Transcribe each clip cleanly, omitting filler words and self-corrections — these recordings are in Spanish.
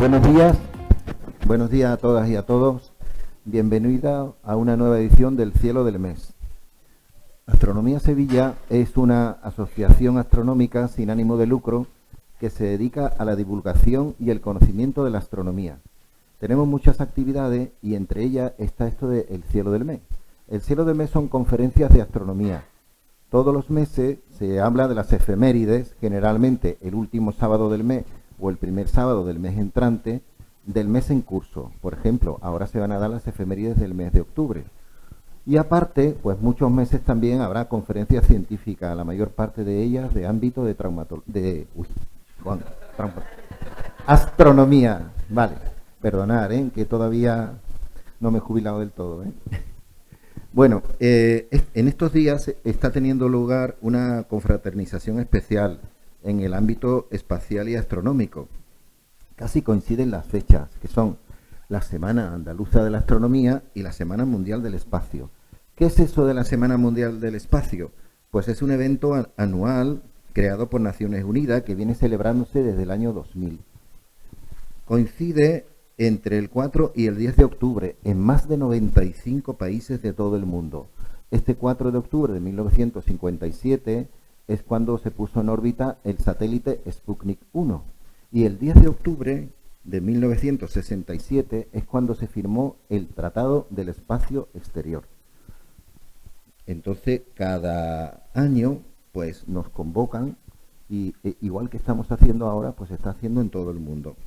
Buenos días a todas y a todos. Bienvenida a una nueva edición del Cielo del Mes. Astronomía Sevilla es una asociación astronómica sin ánimo de lucro que se dedica a la divulgación y el conocimiento de la astronomía. Tenemos muchas actividades y entre ellas está esto de El Cielo del Mes. El Cielo del Mes son conferencias de astronomía. Todos los meses se habla de las efemérides, generalmente el último sábado del mes o el primer sábado del mes entrante, del mes en curso. Por ejemplo, ahora se van a dar las efemérides del mes de octubre. Y aparte, pues muchos meses también habrá conferencias científicas, la mayor parte de ellas de ámbito de astronomía. Vale, perdonad, que todavía no me he jubilado del todo. Bueno, en estos días está teniendo lugar una confraternización especial en el ámbito espacial y astronómico. Casi coinciden las fechas, que son la Semana Andaluza de la Astronomía y la Semana Mundial del Espacio. ¿Qué es eso de la Semana Mundial del Espacio? Pues es un evento anual creado por Naciones Unidas que viene celebrándose desde el año 2000. Coincide entre el 4 y el 10 de octubre en más de 95 países de todo el mundo. Este 4 de octubre de 1957 es cuando se puso en órbita el satélite Sputnik 1. Y el 10 de octubre de 1967 es cuando se firmó el Tratado del Espacio Exterior. Entonces, cada año, pues nos convocan y igual que estamos haciendo ahora, pues se está haciendo en todo el mundo.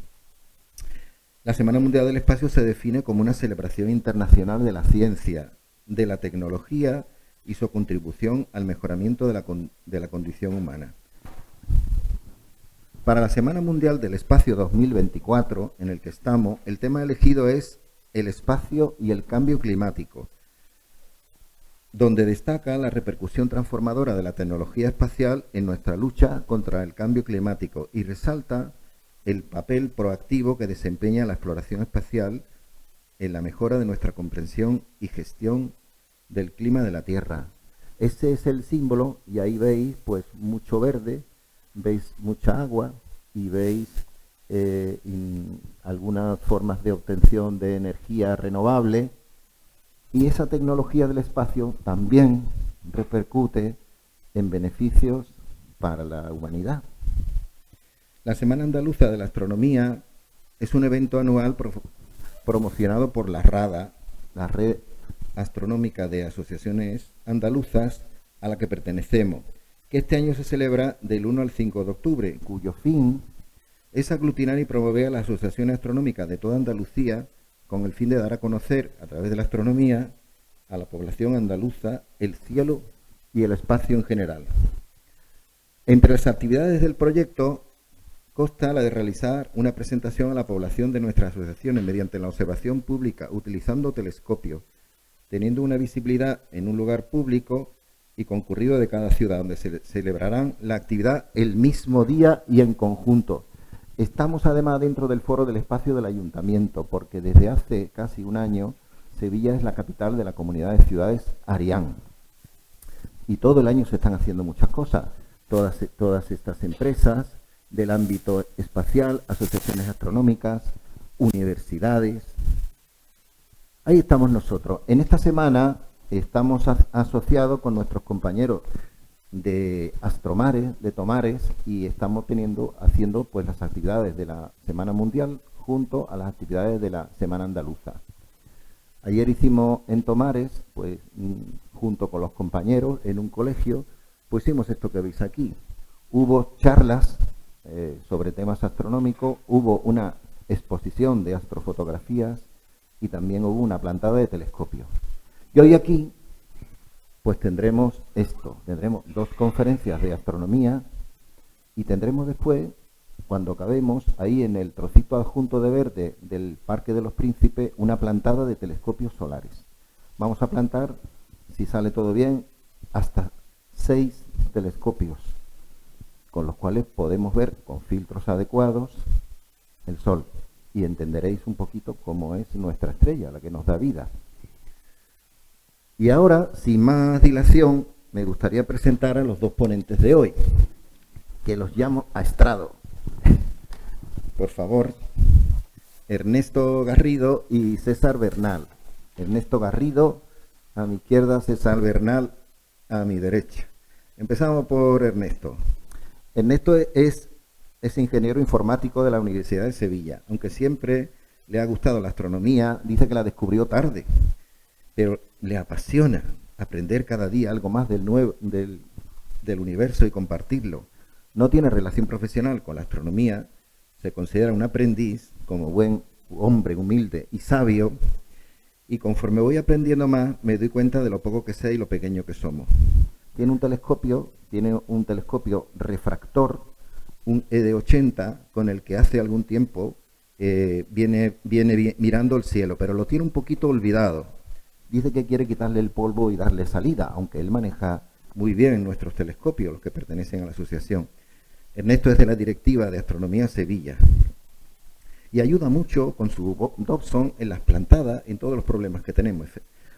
La Semana Mundial del Espacio se define como una celebración internacional de la ciencia, de la tecnología y su contribución al mejoramiento de la condición humana. Para la Semana Mundial del Espacio 2024, en el que estamos, el tema elegido es el espacio y el cambio climático, donde destaca la repercusión transformadora de la tecnología espacial en nuestra lucha contra el cambio climático y resalta el papel proactivo que desempeña la exploración espacial en la mejora de nuestra comprensión y gestión del clima de la Tierra. Ese es el símbolo y ahí veis pues mucho verde, veis mucha agua y veis algunas formas de obtención de energía renovable, y esa tecnología del espacio también repercute en beneficios para la humanidad. La Semana Andaluza de la Astronomía es un evento anual promocionado por la RADA, la Red Astronómica de Asociaciones Andaluzas, a la que pertenecemos, que este año se celebra del 1 al 5 de octubre, cuyo fin es aglutinar y promover a las asociaciones astronómicas de toda Andalucía con el fin de dar a conocer, a través de la astronomía, a la población andaluza, el cielo y el espacio en general. Entre las actividades del proyecto consta la de realizar una presentación a la población de nuestras asociaciones mediante la observación pública utilizando telescopios, teniendo una visibilidad en un lugar público y concurrido de cada ciudad, donde se celebrarán la actividad el mismo día y en conjunto. Estamos además dentro del Foro del Espacio del Ayuntamiento, porque desde hace casi un año Sevilla es la capital de la Comunidad de Ciudades Arián. Y todo el año se están haciendo muchas cosas. Todas estas empresas del ámbito espacial, asociaciones astronómicas, universidades. Ahí estamos nosotros. En esta semana estamos asociados con nuestros compañeros de Astromares, de Tomares, y estamos haciendo pues las actividades de la Semana Mundial junto a las actividades de la Semana Andaluza. Ayer hicimos en Tomares, pues junto con los compañeros en un colegio, pues hicimos esto que veis aquí. Hubo charlas sobre temas astronómicos, hubo una exposición de astrofotografías y también hubo una plantada de telescopios. Y hoy aquí pues tendremos dos conferencias de astronomía y tendremos después, cuando acabemos, ahí en el trocito adjunto de verde del Parque de los Príncipes, una plantada de telescopios solares. Vamos a plantar, si sale todo bien, hasta 6 telescopios, con los cuales podemos ver con filtros adecuados el Sol, y entenderéis un poquito cómo es nuestra estrella, la que nos da vida. Y ahora, sin más dilación, me gustaría presentar a los dos ponentes de hoy, que los llamo a estrado. Por favor. Ernesto Garrido y César Bernal. Ernesto Garrido a mi izquierda, César Bernal a mi derecha. Empezamos por Ernesto. Ernesto es ingeniero informático de la Universidad de Sevilla. Aunque siempre le ha gustado la astronomía, dice que la descubrió tarde, pero le apasiona aprender cada día algo más del universo y compartirlo. No tiene relación profesional con la astronomía, se considera un aprendiz, como buen hombre humilde y sabio, y conforme voy aprendiendo más, me doy cuenta de lo poco que sé y lo pequeño que somos. Tiene un telescopio refractor, un ED80, con el que hace algún tiempo viene mirando el cielo, pero lo tiene un poquito olvidado. Dice que quiere quitarle el polvo y darle salida, aunque él maneja muy bien nuestros telescopios, los que pertenecen a la asociación. Ernesto es de la directiva de Astronomía Sevilla y ayuda mucho con su Dobson en las plantadas, en todos los problemas que tenemos.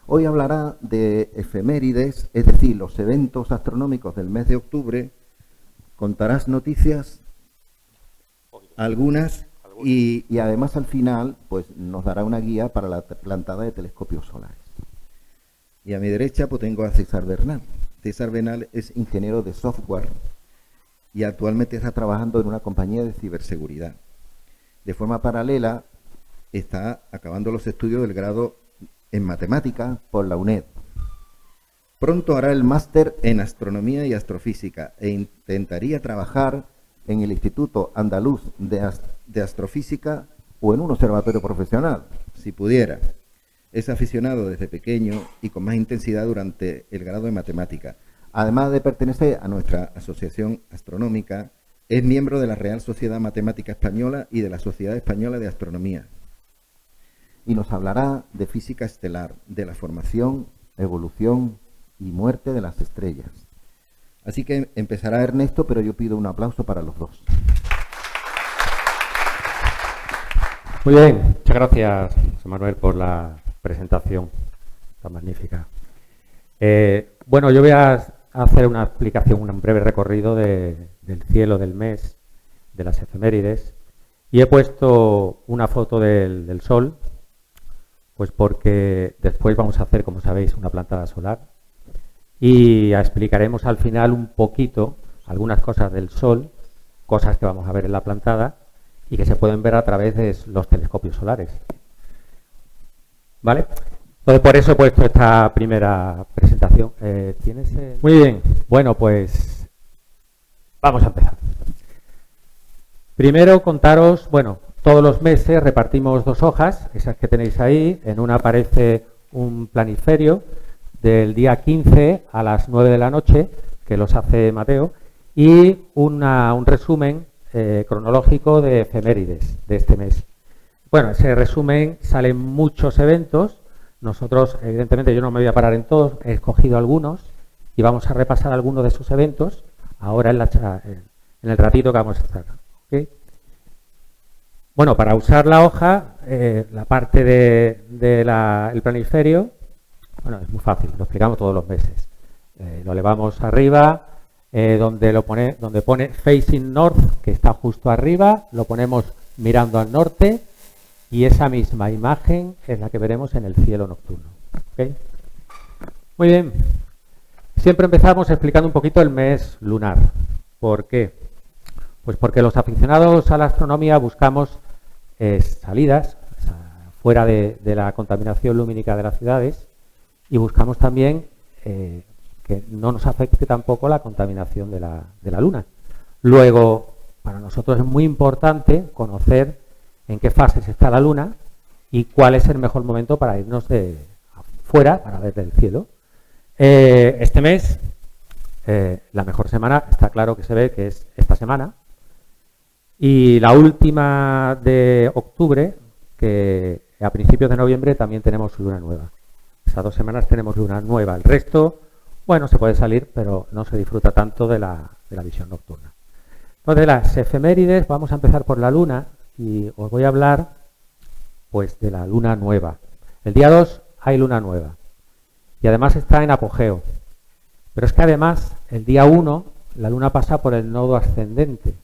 Hoy hablará de efemérides, es decir, los eventos astronómicos del mes de octubre. Contarás noticias, algunas, y además al final pues nos dará una guía para la plantada de telescopios solares. Y a mi derecha pues tengo a César Bernal. César Bernal es ingeniero de software y actualmente está trabajando en una compañía de ciberseguridad. De forma paralela está acabando los estudios del grado en matemáticas por la UNED. Pronto hará el máster en astronomía y astrofísica e intentaría trabajar en el Instituto Andaluz de Astrofísica o en un observatorio profesional, si pudiera. Es aficionado desde pequeño y con más intensidad durante el grado de matemática. Además de pertenecer a nuestra asociación astronómica, es miembro de la Real Sociedad Matemática Española y de la Sociedad Española de Astronomía. Y nos hablará de física estelar, de la formación, evolución y muerte de las estrellas. Así que empezará Ernesto, pero yo pido un aplauso para los dos. Muy bien, muchas gracias, José Manuel, por la presentación tan magnífica. Bueno, yo voy a hacer una explicación, un breve recorrido del cielo del mes, de las efemérides, y he puesto una foto del Sol, pues porque después vamos a hacer, como sabéis, una plantada solar y explicaremos al final un poquito algunas cosas del Sol, cosas que vamos a ver en la plantada y que se pueden ver a través de los telescopios solares. ¿Vale? Entonces, por eso he puesto esta primera presentación. Muy bien. Bueno, pues vamos a empezar. Primero contaros, bueno, todos los meses repartimos 2 hojas, esas que tenéis ahí. En una aparece un planiferio del día 15 a las 9 de la noche, que los hace Mateo, y un resumen cronológico de efemérides de este mes. Bueno, ese resumen salen muchos eventos. Nosotros, evidentemente, yo no me voy a parar en todos, he escogido algunos y vamos a repasar algunos de esos eventos ahora en el ratito que vamos a estar. ¿Okay? Bueno, para usar la hoja, la parte del planiferio, bueno, es muy fácil, lo explicamos todos los meses. Lo elevamos arriba, donde pone Facing North, que está justo arriba, lo ponemos mirando al norte. Y esa misma imagen es la que veremos en el cielo nocturno. ¿Okay? Muy bien. Siempre empezamos explicando un poquito el mes lunar. ¿Por qué? Pues porque los aficionados a la astronomía buscamos salidas fuera de la contaminación lumínica de las ciudades y buscamos también que no nos afecte tampoco la contaminación de la luna. Luego, para nosotros es muy importante conocer en qué fases está la luna y cuál es el mejor momento para irnos de fuera para ver el cielo. Este mes, la mejor semana, está claro que se ve que es esta semana. Y la última de octubre, que a principios de noviembre también tenemos luna nueva. Esas 2 semanas tenemos luna nueva. El resto, bueno, se puede salir, pero no se disfruta tanto de la visión nocturna. Entonces, las efemérides, vamos a empezar por la luna. Y os voy a hablar pues de la luna nueva. El día 2 hay luna nueva y además está en apogeo. Pero es que además el día 1 la luna pasa por el nodo ascendente.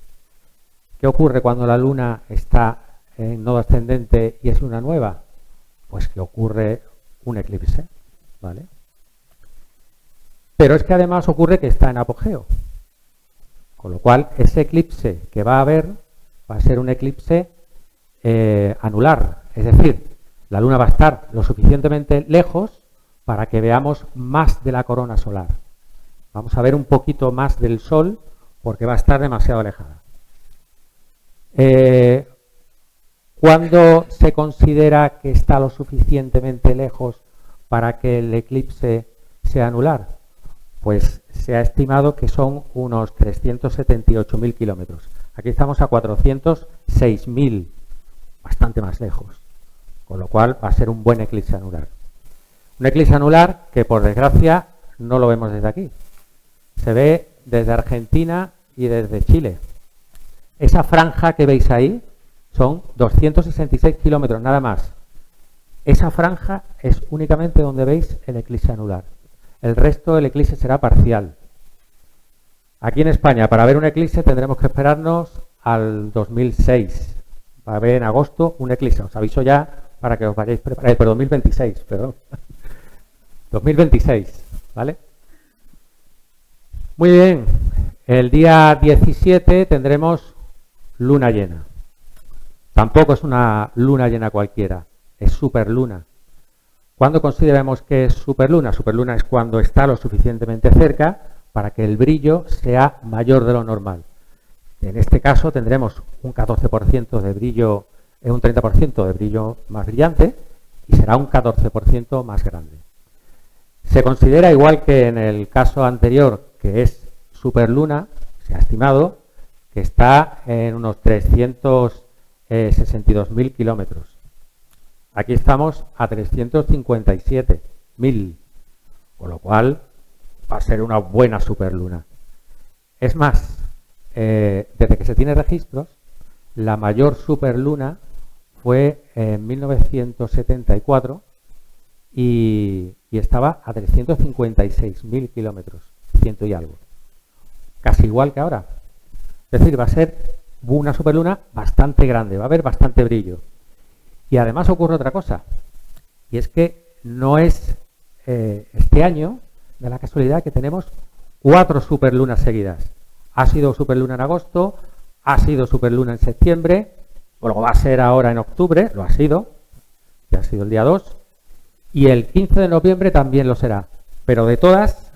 ¿Qué ocurre cuando la luna está en nodo ascendente y es luna nueva? Pues que ocurre un eclipse, ¿vale? Pero es que además ocurre que está en apogeo, con lo cual ese eclipse que va a haber va a ser un eclipse anular, es decir, la luna va a estar lo suficientemente lejos para que veamos más de la corona solar. Vamos a ver un poquito más del Sol porque va a estar demasiado alejada. ¿Cuándo se considera que está lo suficientemente lejos para que el eclipse sea anular? Pues se ha estimado que son unos 378.000 kilómetros. Aquí estamos a 406.000, bastante más lejos, con lo cual va a ser un buen eclipse anular. Un eclipse anular que, por desgracia, no lo vemos desde aquí. Se ve desde Argentina y desde Chile. Esa franja que veis ahí son 266 kilómetros, nada más. Esa franja es únicamente donde veis el eclipse anular. El resto del eclipse será parcial. Aquí en España, para ver un eclipse, tendremos que esperarnos al 2006. Va a haber en agosto un eclipse. Os aviso ya para que os vayáis preparando. Pero 2026, perdón. 2026, ¿vale? Muy bien. El día 17 tendremos luna llena. Tampoco es una luna llena cualquiera, es superluna. ¿Cuándo consideramos que es superluna? Superluna es cuando está lo suficientemente cerca para que el brillo sea mayor de lo normal. En este caso tendremos un 14% de brillo, un 30% de brillo más brillante y será un 14% más grande. Se considera, igual que en el caso anterior, que es superluna, se ha estimado que está en unos 362.000 kilómetros. Aquí estamos a 357.000, con lo cual va a ser una buena superluna. Es más, desde que se tiene registros, la mayor superluna fue en 1974 y estaba a 356.000 kilómetros, ciento y algo. Casi igual que ahora. Es decir, va a ser una superluna bastante grande, va a haber bastante brillo. Y además ocurre otra cosa, y es que no es este año de la casualidad que tenemos 4 superlunas seguidas. Ha sido superluna en agosto, ha sido superluna en septiembre, luego va a ser ahora en octubre, lo ha sido, ya ha sido el día 2, y el 15 de noviembre también lo será. Pero de todas,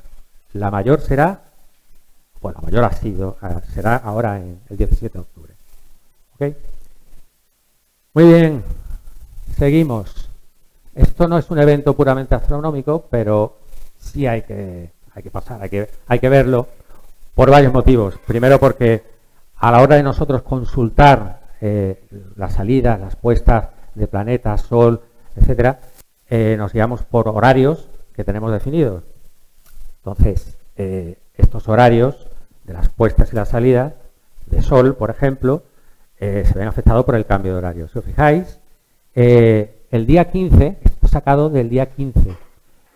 la mayor será, bueno, la mayor será ahora en el 17 de octubre. ¿Ok? Muy bien, seguimos. Esto no es un evento puramente astronómico, pero sí hay que pasar, hay que verlo por varios motivos. Primero porque a la hora de nosotros consultar las salidas, las puestas de planetas, Sol, etcétera, nos guiamos por horarios que tenemos definidos. Entonces, estos horarios de las puestas y las salidas de Sol, por ejemplo, se ven afectados por el cambio de horario. Si os fijáis, el día 15, esto sacado del día 15,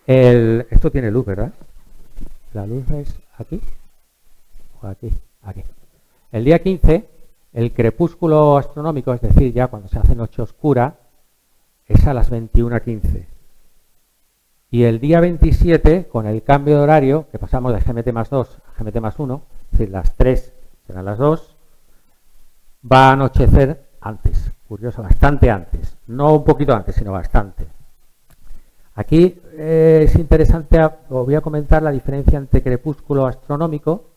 esto tiene luz, ¿verdad? ¿La luz es aquí? ¿O aquí? Aquí. El día 15, el crepúsculo astronómico, es decir, ya cuando se hace noche oscura, es a las 21:15. Y el día 27, con el cambio de horario, que pasamos de GMT+2 a GMT+1, es decir, las 3 serán las 2, va a anochecer antes, curioso, bastante antes, no un poquito antes, sino bastante. Aquí es interesante, os voy a comentar la diferencia entre crepúsculo astronómico,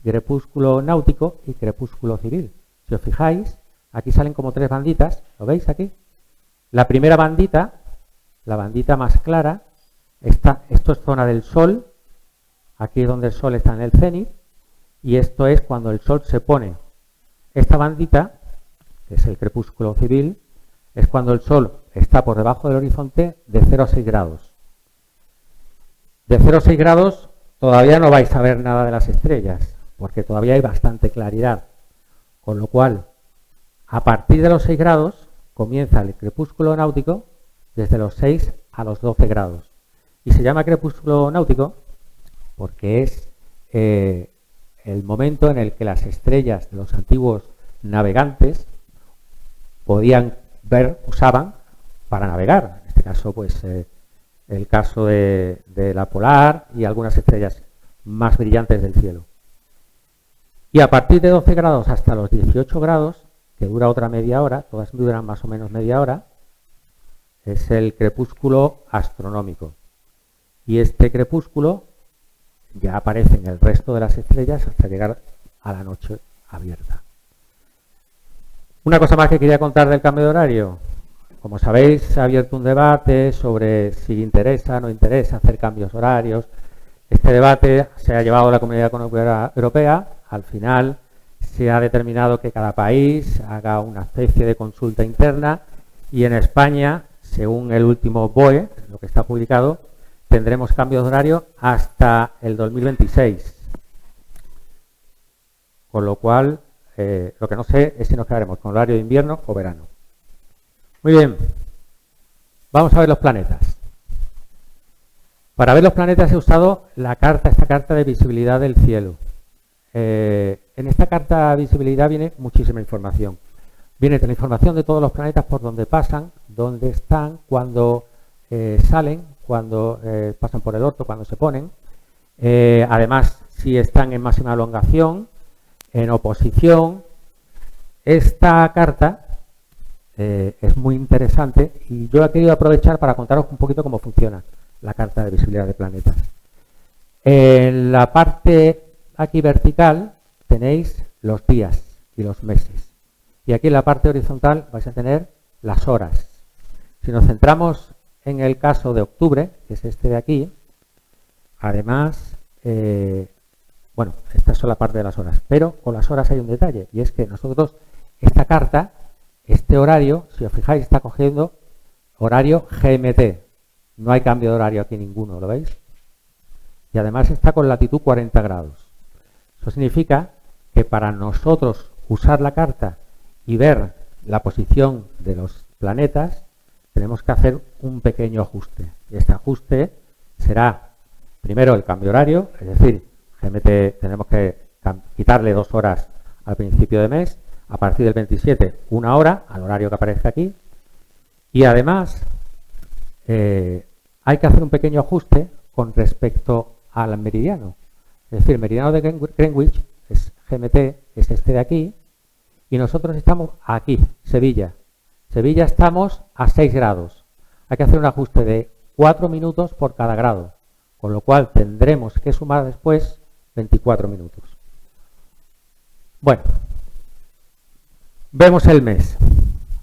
crepúsculo náutico y crepúsculo civil. Si os fijáis, aquí salen como 3 banditas, ¿lo veis aquí? La primera bandita, la bandita más clara, esto es zona del Sol, aquí es donde el Sol está en el cenit, y esto es cuando el Sol se pone. Esta bandita, que es el crepúsculo civil, es cuando el Sol está por debajo del horizonte de 0 a 6 grados. De 0 a 6 grados todavía no vais a ver nada de las estrellas, porque todavía hay bastante claridad. Con lo cual, a partir de los 6 grados, comienza el crepúsculo náutico desde los 6 a los 12 grados. Y se llama crepúsculo náutico porque es el momento en el que las estrellas de los antiguos navegantes usaban para navegar. En este caso, pues el caso de la polar y algunas estrellas más brillantes del cielo. Y a partir de 12 grados hasta los 18 grados, que dura otra media hora, todas duran más o menos media hora, es el crepúsculo astronómico. Y este crepúsculo ya aparece en el resto de las estrellas hasta llegar a la noche abierta. Una cosa más que quería contar del cambio de horario. Como sabéis, se ha abierto un debate sobre si interesa o no interesa hacer cambios horarios. Este debate se ha llevado a la Comunidad Económica Europea. Al final se ha determinado que cada país haga una especie de consulta interna y en España, según el último BOE, lo que está publicado, tendremos cambios de horario hasta el 2026. Con lo cual, lo que no sé es si nos quedaremos con horario de invierno o verano. Muy bien, vamos a ver los planetas. Para ver los planetas he usado esta carta de visibilidad del cielo. En esta carta de visibilidad viene muchísima información. Viene la información de todos los planetas por donde pasan, dónde están, cuando salen, cuando pasan por el orto, cuando se ponen. Además, si están en máxima elongación, en oposición. Esta carta es muy interesante y yo la he querido aprovechar para contaros un poquito cómo funciona la carta de visibilidad de planetas. En la parte aquí vertical tenéis los días y los meses. Y aquí en la parte horizontal vais a tener las horas. Si nos centramos en el caso de octubre, que es este de aquí, además, bueno, esta es solo la parte de las horas, pero con las horas hay un detalle, y es que nosotros, esta carta, este horario, si os fijáis, está cogiendo horario GMT. No hay cambio de horario aquí ninguno, ¿lo veis? Y además está con latitud 40 grados. Eso significa que para nosotros usar la carta y ver la posición de los planetas, tenemos que hacer un pequeño ajuste. Y este ajuste será, primero, el cambio horario, es decir, GMT tenemos que quitarle 2 horas al principio de mes, a partir del 27, 1 hora, al horario que aparece aquí, y además hay que hacer un pequeño ajuste con respecto al meridiano. Es decir, el meridiano de Greenwich, es GMT, es este de aquí, y nosotros estamos aquí, Sevilla. Sevilla estamos a 6 grados. Hay que hacer un ajuste de 4 minutos por cada grado, con lo cual tendremos que sumar después 24 minutos. Bueno, vemos el mes.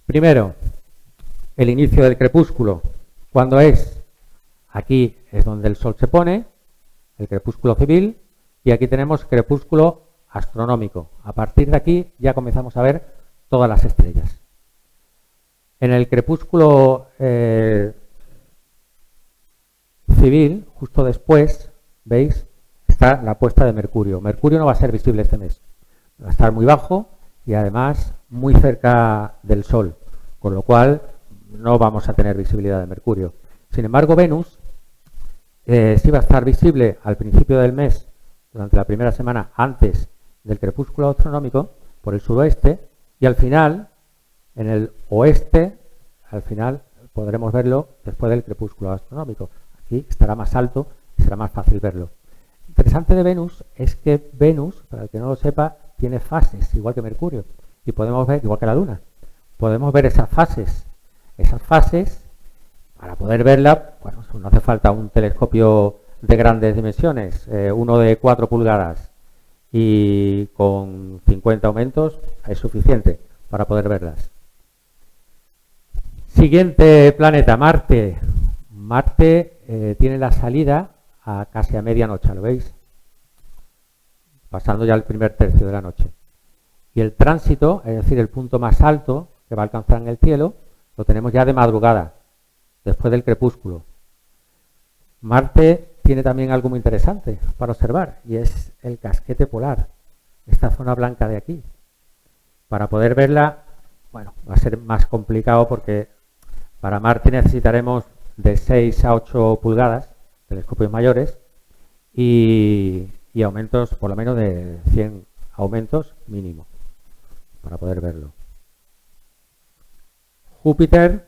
Primero, el inicio del crepúsculo. ¿Cuándo es? Aquí es donde el sol se pone, el crepúsculo civil, y aquí tenemos crepúsculo astronómico. A partir de aquí ya comenzamos a ver todas las estrellas. En el crepúsculo civil, justo después, ¿veis? Está la puesta de Mercurio. Mercurio no va a ser visible este mes. Va a estar muy bajo y además muy cerca del Sol, con lo cual no vamos a tener visibilidad de Mercurio. Sin embargo, Venus sí va a estar visible al principio del mes, durante la primera semana antes del crepúsculo astronómico, por el suroeste, y al final, en el oeste, al final podremos verlo después del crepúsculo astronómico. Aquí estará más alto y será más fácil verlo. Lo interesante de Venus es que Venus, para el que no lo sepa, tiene fases, igual que Mercurio, y podemos ver, igual que la Luna, podemos ver esas fases. Esas fases, para poder verla, bueno, no hace falta un telescopio de grandes dimensiones, uno de 4 pulgadas, y con 50 aumentos es suficiente para poder verlas. Siguiente planeta, Marte. Marte tiene la salida a casi a medianoche, ¿lo veis? Pasando ya el primer tercio de la noche. Y el tránsito, es decir, el punto más alto que va a alcanzar en el cielo, lo tenemos ya de madrugada, después del crepúsculo. Marte tiene también algo muy interesante para observar, y es el casquete polar, esta zona blanca de aquí. Para poder verla, bueno, va a ser más complicado porque para Marte necesitaremos de 6 a 8 pulgadas, telescopios mayores, y aumentos por lo menos de 100 aumentos mínimo para poder verlo. Júpiter,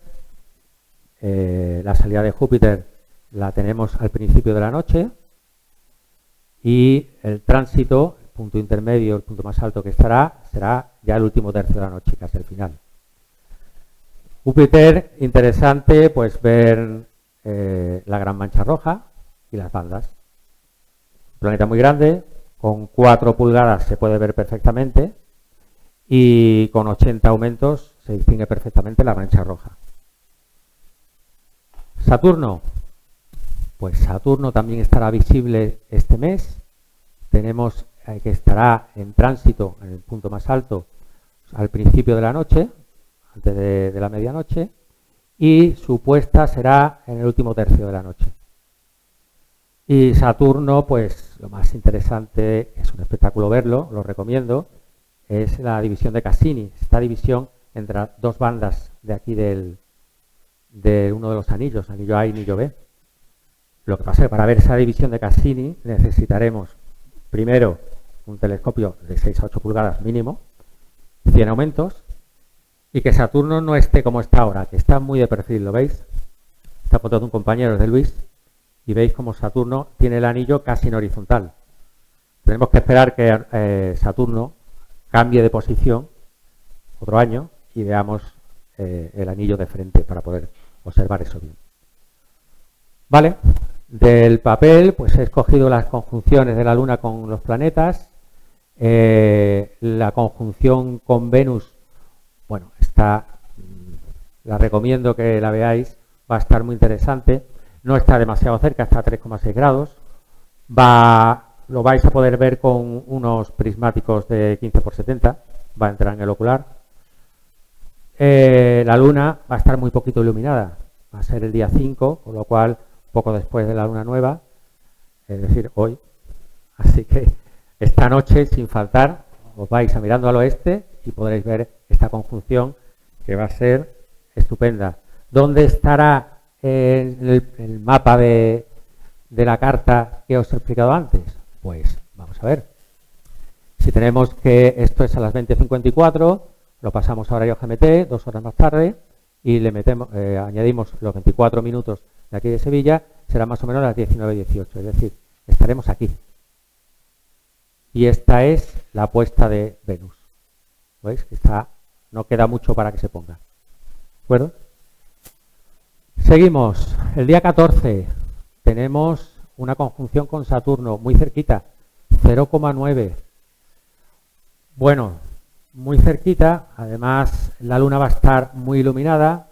la salida de Júpiter la tenemos al principio de la noche y el tránsito, el punto intermedio, el punto más alto que estará, será ya el último tercio de la noche, casi el final. Júpiter, interesante pues ver la gran mancha roja y las bandas. Un planeta muy grande, con 4 pulgadas se puede ver perfectamente y con 80 aumentos se distingue perfectamente la mancha roja. Saturno, pues Saturno también estará visible este mes. Tenemos que estará en tránsito en el punto más alto al principio de la noche, antes de la medianoche, y su puesta será en el último tercio de la noche. Y Saturno, pues lo más interesante, es un espectáculo verlo, lo recomiendo, es la división de Cassini, esta división entre dos bandas de aquí de uno de los anillos, anillo A y anillo B. Lo que pasa es que para ver esa división de Cassini necesitaremos primero un telescopio de 6 a 8 pulgadas mínimo, 100 aumentos, y que Saturno no esté como está ahora, que está muy de perfil, ¿lo veis? Está apuntando un compañero de Luis y veis como Saturno tiene el anillo casi en horizontal. Tenemos que esperar que Saturno cambie de posición otro año y veamos el anillo de frente para poder observar eso bien. Vale, del papel pues he escogido las conjunciones de la Luna con los planetas. La conjunción con Venus, bueno, la recomiendo que la veáis, va a estar muy interesante. No está demasiado cerca, está a 3,6 grados. Lo vais a poder ver con unos prismáticos de 15×70, va a entrar en el ocular. La Luna va a estar muy poquito iluminada, va a ser el día 5, con lo cual poco después de la Luna nueva, es decir, hoy. Así que esta noche, sin faltar, os vais a mirando al oeste y podréis ver esta conjunción que va a ser estupenda. ¿Dónde estará el mapa de la carta que os he explicado antes? Pues vamos a ver. Si tenemos que esto es a las 20:54, lo pasamos a horario GMT, 2 horas más tarde, y le metemos, añadimos los 24 minutos de aquí de Sevilla, será más o menos a las 19:18, es decir, estaremos aquí. Y esta es la puesta de Venus. ¿Veis? Que no queda mucho para que se ponga. ¿De acuerdo? Seguimos. El día 14 tenemos una conjunción con Saturno muy cerquita, 0,9. Bueno, muy cerquita. Además, la Luna va a estar muy iluminada.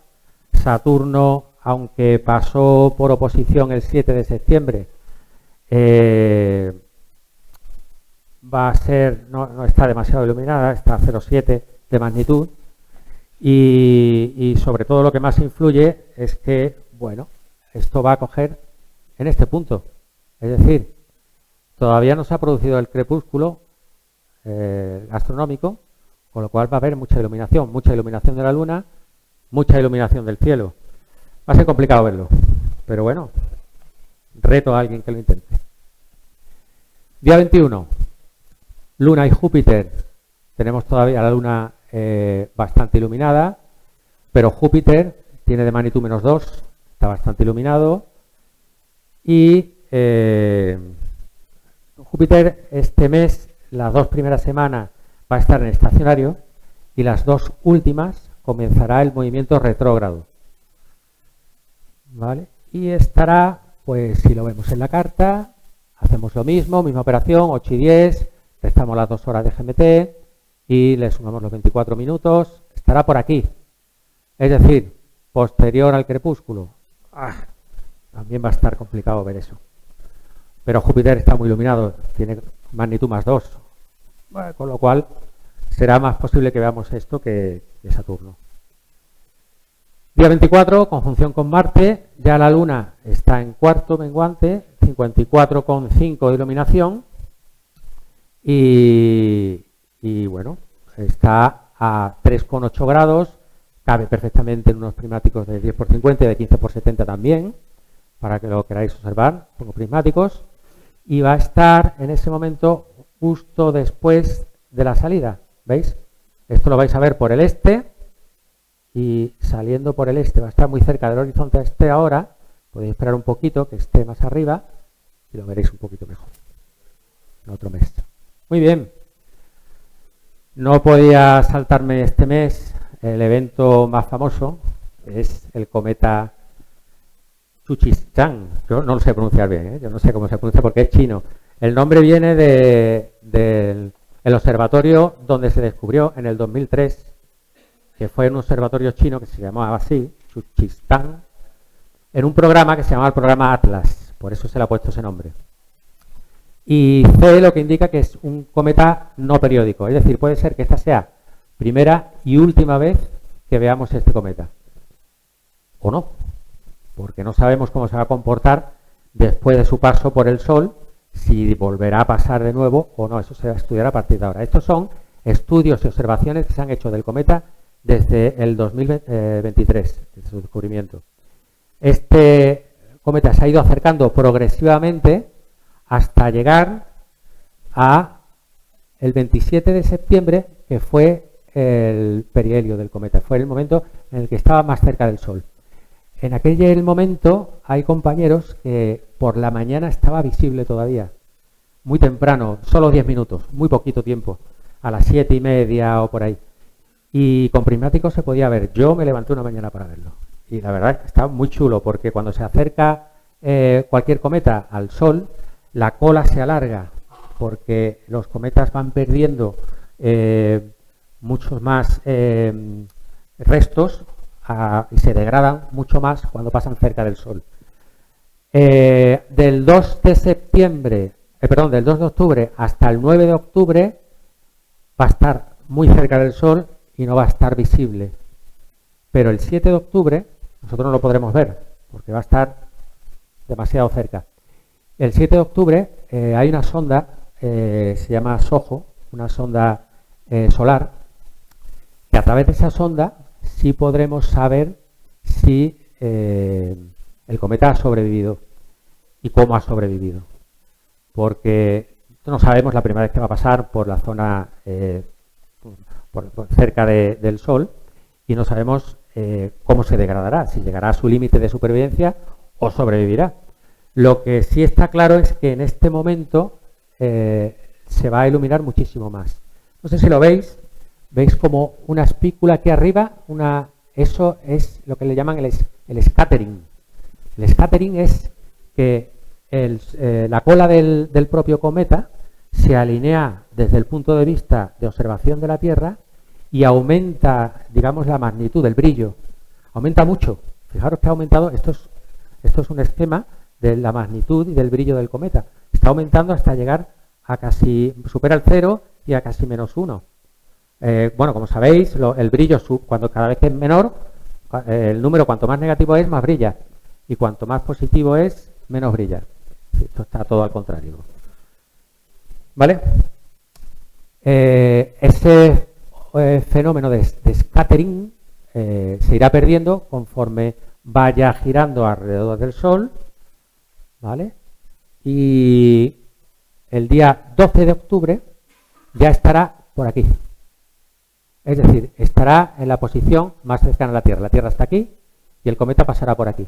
Saturno, aunque pasó por oposición el 7 de septiembre, va a ser, no está demasiado iluminada, está a 0,7 de magnitud. Y sobre todo lo que más influye es que, bueno, esto va a coger en este punto. Es decir, todavía no se ha producido el crepúsculo astronómico, con lo cual va a haber mucha iluminación de la Luna, mucha iluminación del cielo. Va a ser complicado verlo, pero bueno, reto a alguien que lo intente. Día 21, Luna y Júpiter. Tenemos todavía la Luna bastante iluminada, pero Júpiter tiene de magnitud -2, está bastante iluminado. Y Júpiter este mes, las 2 primeras semanas, va a estar en estacionario y las 2 últimas comenzará el movimiento retrógrado. ¿Vale? Y estará, pues si lo vemos en la carta, hacemos lo mismo, misma operación, 8:10, restamos las 2 horas de GMT y le sumamos los 24 minutos, estará por aquí. Es decir, posterior al crepúsculo. También va a estar complicado ver eso. Pero Júpiter está muy iluminado, tiene magnitud +2. Bueno, con lo cual será más posible que veamos esto que Saturno. Día 24, conjunción con Marte. Ya la Luna está en cuarto menguante, 54,5 de iluminación. Y bueno, está a 3,8 grados. Cabe perfectamente en unos prismáticos de 10×50 y de 15×70 también, para que lo queráis observar, pongo prismáticos. Y va a estar en ese momento justo después de la salida. ¿Veis? Esto lo vais a ver por el este y saliendo por el este va a estar muy cerca del horizonte este ahora. Podéis esperar un poquito que esté más arriba y lo veréis un poquito mejor en otro mes. Muy bien. No podía saltarme este mes el evento más famoso, es el cometa Chuchistán. Yo no lo sé pronunciar bien, ¿eh? Yo no sé cómo se pronuncia porque es chino. El nombre viene del observatorio donde se descubrió en el 2003, que fue un observatorio chino que se llamaba así, Chuchistán, en un programa que se llamaba el programa Atlas, por eso se le ha puesto ese nombre. Y C lo que indica que es un cometa no periódico, es decir, puede ser que esta sea primera y última vez que veamos este cometa. O no, porque no sabemos cómo se va a comportar después de su paso por el Sol, si volverá a pasar de nuevo o no, eso se va a estudiar a partir de ahora. Estos son estudios y observaciones que se han hecho del cometa desde el 2023, desde su descubrimiento. Este cometa se ha ido acercando progresivamente hasta llegar a el 27 de septiembre, que fue el perihelio del cometa, fue el momento en el que estaba más cerca del Sol. En aquel momento hay compañeros que por la mañana estaba visible todavía, muy temprano, solo 10 minutos, muy poquito tiempo, a las 7:30 o por ahí. Y con prismáticos se podía ver. Yo me levanté una mañana para verlo. Y la verdad es que está muy chulo, porque cuando se acerca cualquier cometa al Sol, la cola se alarga, porque los cometas van perdiendo muchos más restos y se degradan mucho más cuando pasan cerca del Sol. Del 2 de octubre hasta el 9 de octubre va a estar muy cerca del Sol y no va a estar visible. Pero el 7 de octubre nosotros no lo podremos ver porque va a estar demasiado cerca. El 7 de octubre hay una sonda, se llama SOHO, una sonda solar, que a través de esa sonda sí podremos saber si el cometa ha sobrevivido y cómo ha sobrevivido. Porque no sabemos la primera vez que va a pasar por la zona por cerca del Sol y no sabemos cómo se degradará, si llegará a su límite de supervivencia o sobrevivirá. Lo que sí está claro es que en este momento se va a iluminar muchísimo más. No sé si lo veis como una espícula aquí arriba, eso es lo que le llaman el scattering. El scattering es que la cola del propio cometa se alinea desde el punto de vista de observación de la Tierra y aumenta, digamos, la magnitud, el brillo. Aumenta mucho. Fijaros que ha aumentado, esto es un esquema de la magnitud y del brillo del cometa. Está aumentando hasta llegar a casi, supera el 0 y a casi -1. Bueno, como sabéis, el brillo, cuando cada vez que es menor, el número cuanto más negativo es, más brilla. Y cuanto más positivo es, menos brilla. Esto está todo al contrario. ¿Vale? Ese fenómeno de scattering se irá perdiendo conforme vaya girando alrededor del Sol, ¿vale? Y el día 12 de octubre ya estará por aquí. Es decir, estará en la posición más cercana a la Tierra. La Tierra está aquí y el cometa pasará por aquí.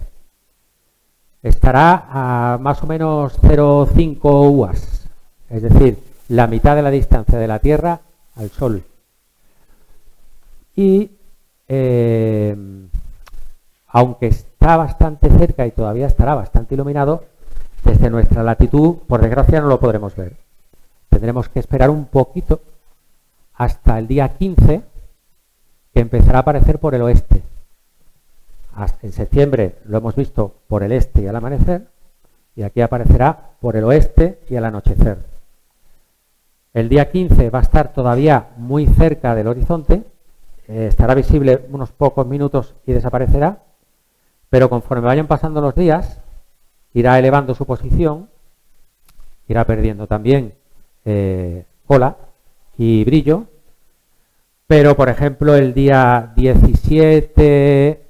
Estará a más o menos 0,5 UAS, es decir, la mitad de la distancia de la Tierra al Sol. Y aunque está bastante cerca y todavía estará bastante iluminado, desde nuestra latitud, por desgracia, no lo podremos ver. Tendremos que esperar un poquito hasta el día 15, que empezará a aparecer por el oeste. En septiembre lo hemos visto por el este y al amanecer, y aquí aparecerá por el oeste y al anochecer. El día 15 va a estar todavía muy cerca del horizonte, estará visible unos pocos minutos y desaparecerá, pero conforme vayan pasando los días, irá elevando su posición, irá perdiendo también cola y brillo, pero por ejemplo el día 17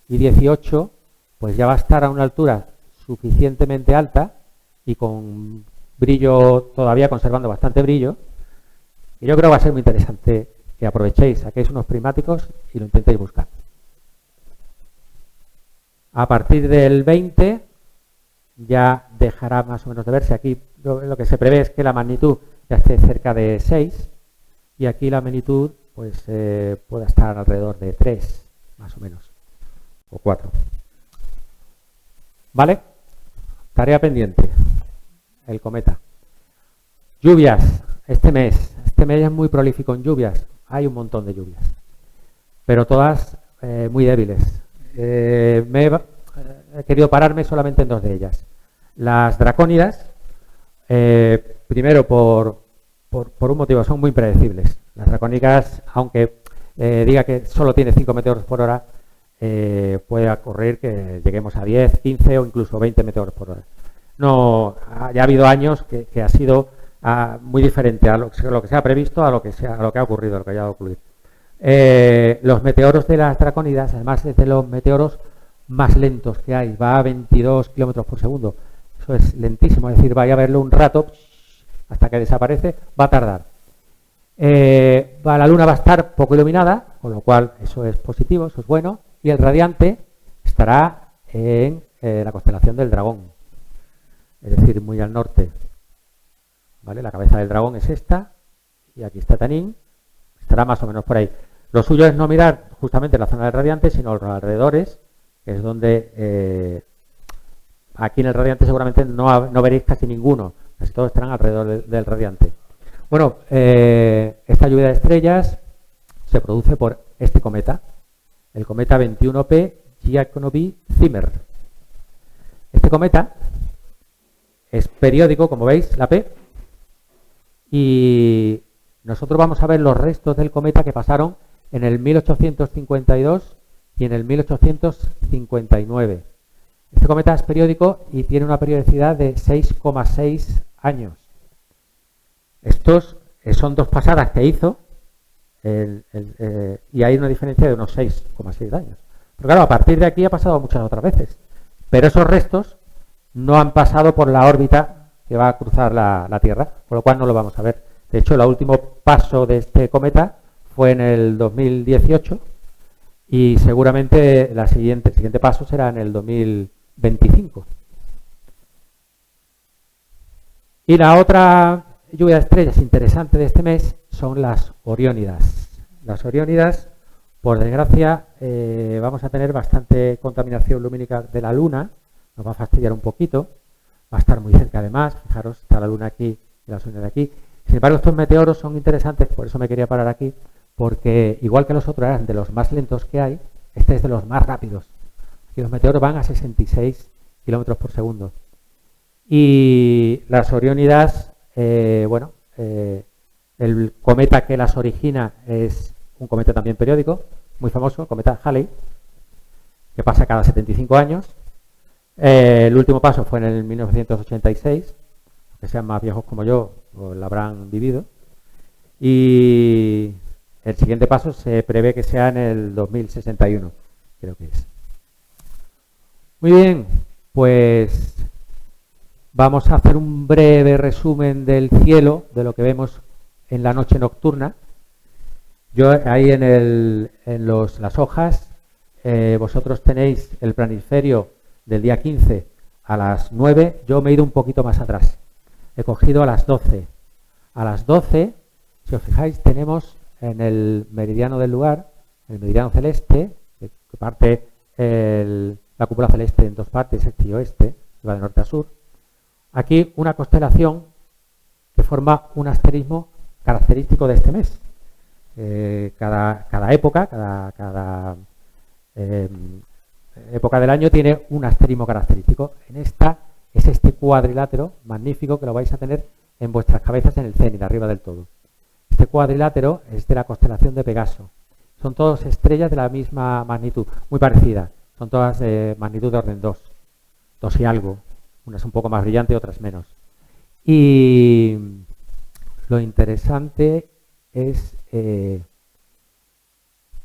y 18 pues ya va a estar a una altura suficientemente alta y con brillo, todavía conservando bastante brillo, y yo creo que va a ser muy interesante que aprovechéis, saquéis unos prismáticos y lo intentéis buscar. A partir del 20 ya dejará más o menos de verse. Aquí lo que se prevé es que la magnitud ya esté cerca de 6 y aquí la magnitud pues pueda estar alrededor de 3, más o menos, o 4. ¿Vale? Tarea pendiente, el cometa. Lluvias, este mes es muy prolífico en lluvias, hay un montón de lluvias, pero todas muy débiles. He querido pararme solamente en 2 de ellas. Las dracónidas, primero por un motivo, son muy impredecibles. Las dracónicas, aunque diga que solo tiene 5 meteoros por hora, puede ocurrir que lleguemos a 10, 15 o incluso 20 meteoros por hora. No, ya ha habido años que ha sido muy diferente a lo que se ha previsto, a lo que ha ocurrido, a lo que haya ocurrido. Los meteoros de las dracónidas, además es de los meteoros más lentos que hay, va a 22 kilómetros por segundo. Eso es lentísimo, es decir, vaya a verlo un rato hasta que desaparece, va a tardar. La luna va a estar poco iluminada, con lo cual eso es positivo, eso es bueno, y el radiante estará en la constelación del Dragón, es decir, muy al norte. ¿Vale? La cabeza del dragón es esta, y aquí está Tanín, estará más o menos por ahí. Lo suyo es no mirar justamente la zona del radiante, sino los alrededores, que es donde aquí en el radiante seguramente no veréis casi ninguno, casi todos estarán alrededor del radiante. Bueno, esta lluvia de estrellas se produce por este cometa, el cometa 21P Giacobbi-Zimmer. Este cometa es periódico, como veis, la P, y nosotros vamos a ver los restos del cometa que pasaron en el 1852 y en el 1859. Este cometa es periódico y tiene una periodicidad de 6,6 años. Estos son 2 pasadas que hizo y hay una diferencia de unos 6,6 años. Pero claro, a partir de aquí ha pasado muchas otras veces. Pero esos restos no han pasado por la órbita que va a cruzar la Tierra, por lo cual no lo vamos a ver. De hecho, el último paso de este cometa fue en el 2018 y seguramente el siguiente paso será en el 2025. Y la otra lluvia de estrellas interesante de este mes son las Oriónidas. Las Oriónidas, por desgracia, vamos a tener bastante contaminación lumínica de la Luna, nos va a fastidiar un poquito, va a estar muy cerca además, fijaros, está la Luna aquí y las Oriónidas aquí. Sin embargo, estos meteoros son interesantes, por eso me quería parar aquí, porque igual que los otros eran de los más lentos que hay, este es de los más rápidos. Y los meteoros van a 66 kilómetros por segundo. Y las Oriónidas, el cometa que las origina es un cometa también periódico, muy famoso, el cometa Halley, que pasa cada 75 años. El último paso fue en el 1986, que sean más viejos como yo, pues lo habrán vivido. Y el siguiente paso se prevé que sea en el 2061, creo que es. Muy bien, pues vamos a hacer un breve resumen del cielo, de lo que vemos en la noche nocturna. Yo ahí en las hojas, vosotros tenéis el planisferio del día 15 a las 9, yo me he ido un poquito más atrás. He cogido a las 12. A las 12, si os fijáis, tenemos en el meridiano del lugar, el meridiano celeste, que parte la cúpula celeste en 2 partes, este y oeste, que va de norte a sur. Aquí una constelación que forma un asterismo característico de este mes. Cada época, cada época del año tiene un asterismo característico. En esta es este cuadrilátero magnífico que lo vais a tener en vuestras cabezas en el cenit, arriba del todo. Este cuadrilátero es de la constelación de Pegaso. Son todas estrellas de la misma magnitud, muy parecidas. Son todas de magnitud de orden 2 y algo. Unas un poco más brillantes, otras menos. Y lo interesante es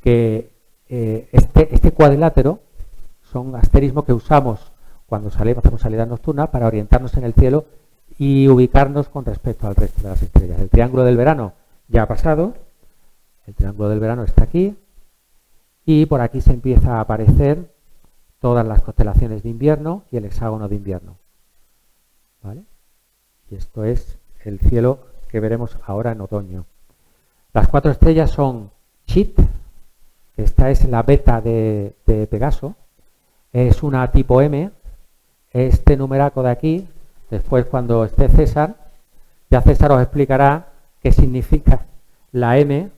que este cuadrilátero son asterismos que usamos cuando hacemos salida nocturna para orientarnos en el cielo y ubicarnos con respecto al resto de las estrellas. El triángulo del verano ya ha pasado, El triángulo del verano está aquí y por aquí se empieza a aparecer todas las constelaciones de invierno y el hexágono de invierno. ¿Vale? Y esto es el cielo que veremos ahora en otoño. Las 4 estrellas son Chit, que esta es la beta de Pegaso, es una tipo M, este numeraco de aquí, después cuando esté César, ya César os explicará qué significa la M.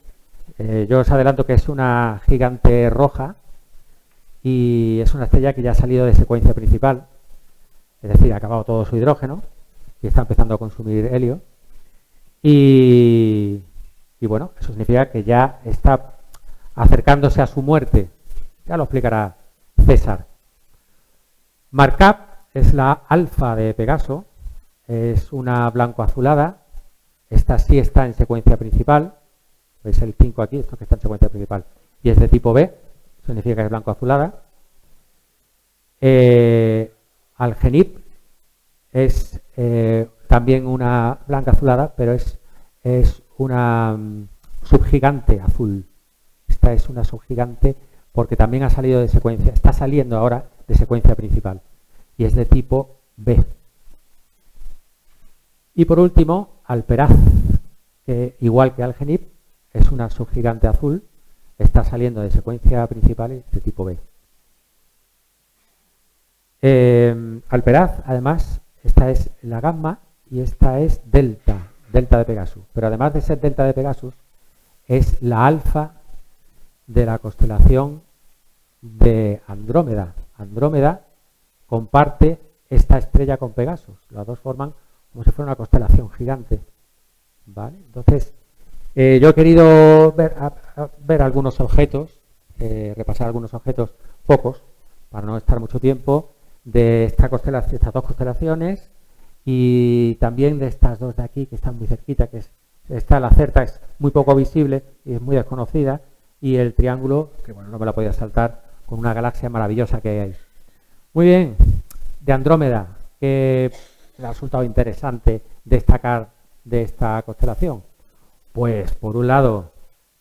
Yo os adelanto que es una gigante roja y es una estrella que ya ha salido de secuencia principal, es decir, ha acabado todo su hidrógeno y está empezando a consumir helio. Y bueno, eso significa que ya está acercándose a su muerte. Ya lo explicará César. Markup es la alfa de Pegaso, es una blanco-azulada. Esta sí está en secuencia principal. Veis el 5 aquí, esto que está en secuencia principal. Y es de tipo B, significa que es blanco-azulada. Algenib es también una blanca azulada, pero es una subgigante azul. Esta es una subgigante porque también ha salido de secuencia, está saliendo ahora de secuencia principal y es de tipo B. Y por último, Alperaz, que igual que Algenib, es una subgigante azul, está saliendo de secuencia principal y es de tipo B. Alperaz, además, esta es la gamma y esta es delta de Pegasus. Pero además de ser delta de Pegasus, es la alfa de la constelación de Andrómeda. Andrómeda comparte esta estrella con Pegasus. Las dos forman como si fuera una constelación gigante. ¿Vale? Entonces, yo he querido ver algunos objetos, repasar algunos objetos, pocos, para no estar mucho tiempo, de estas dos constelaciones y también de estas dos de aquí que están muy cerquita, que es esta, la Certa, es muy poco visible y es muy desconocida, y el triángulo, que bueno, no me la podía saltar, con una galaxia maravillosa que hay. Muy bien, de Andrómeda, ¿qué me ha resultado interesante destacar de esta constelación? Pues por un lado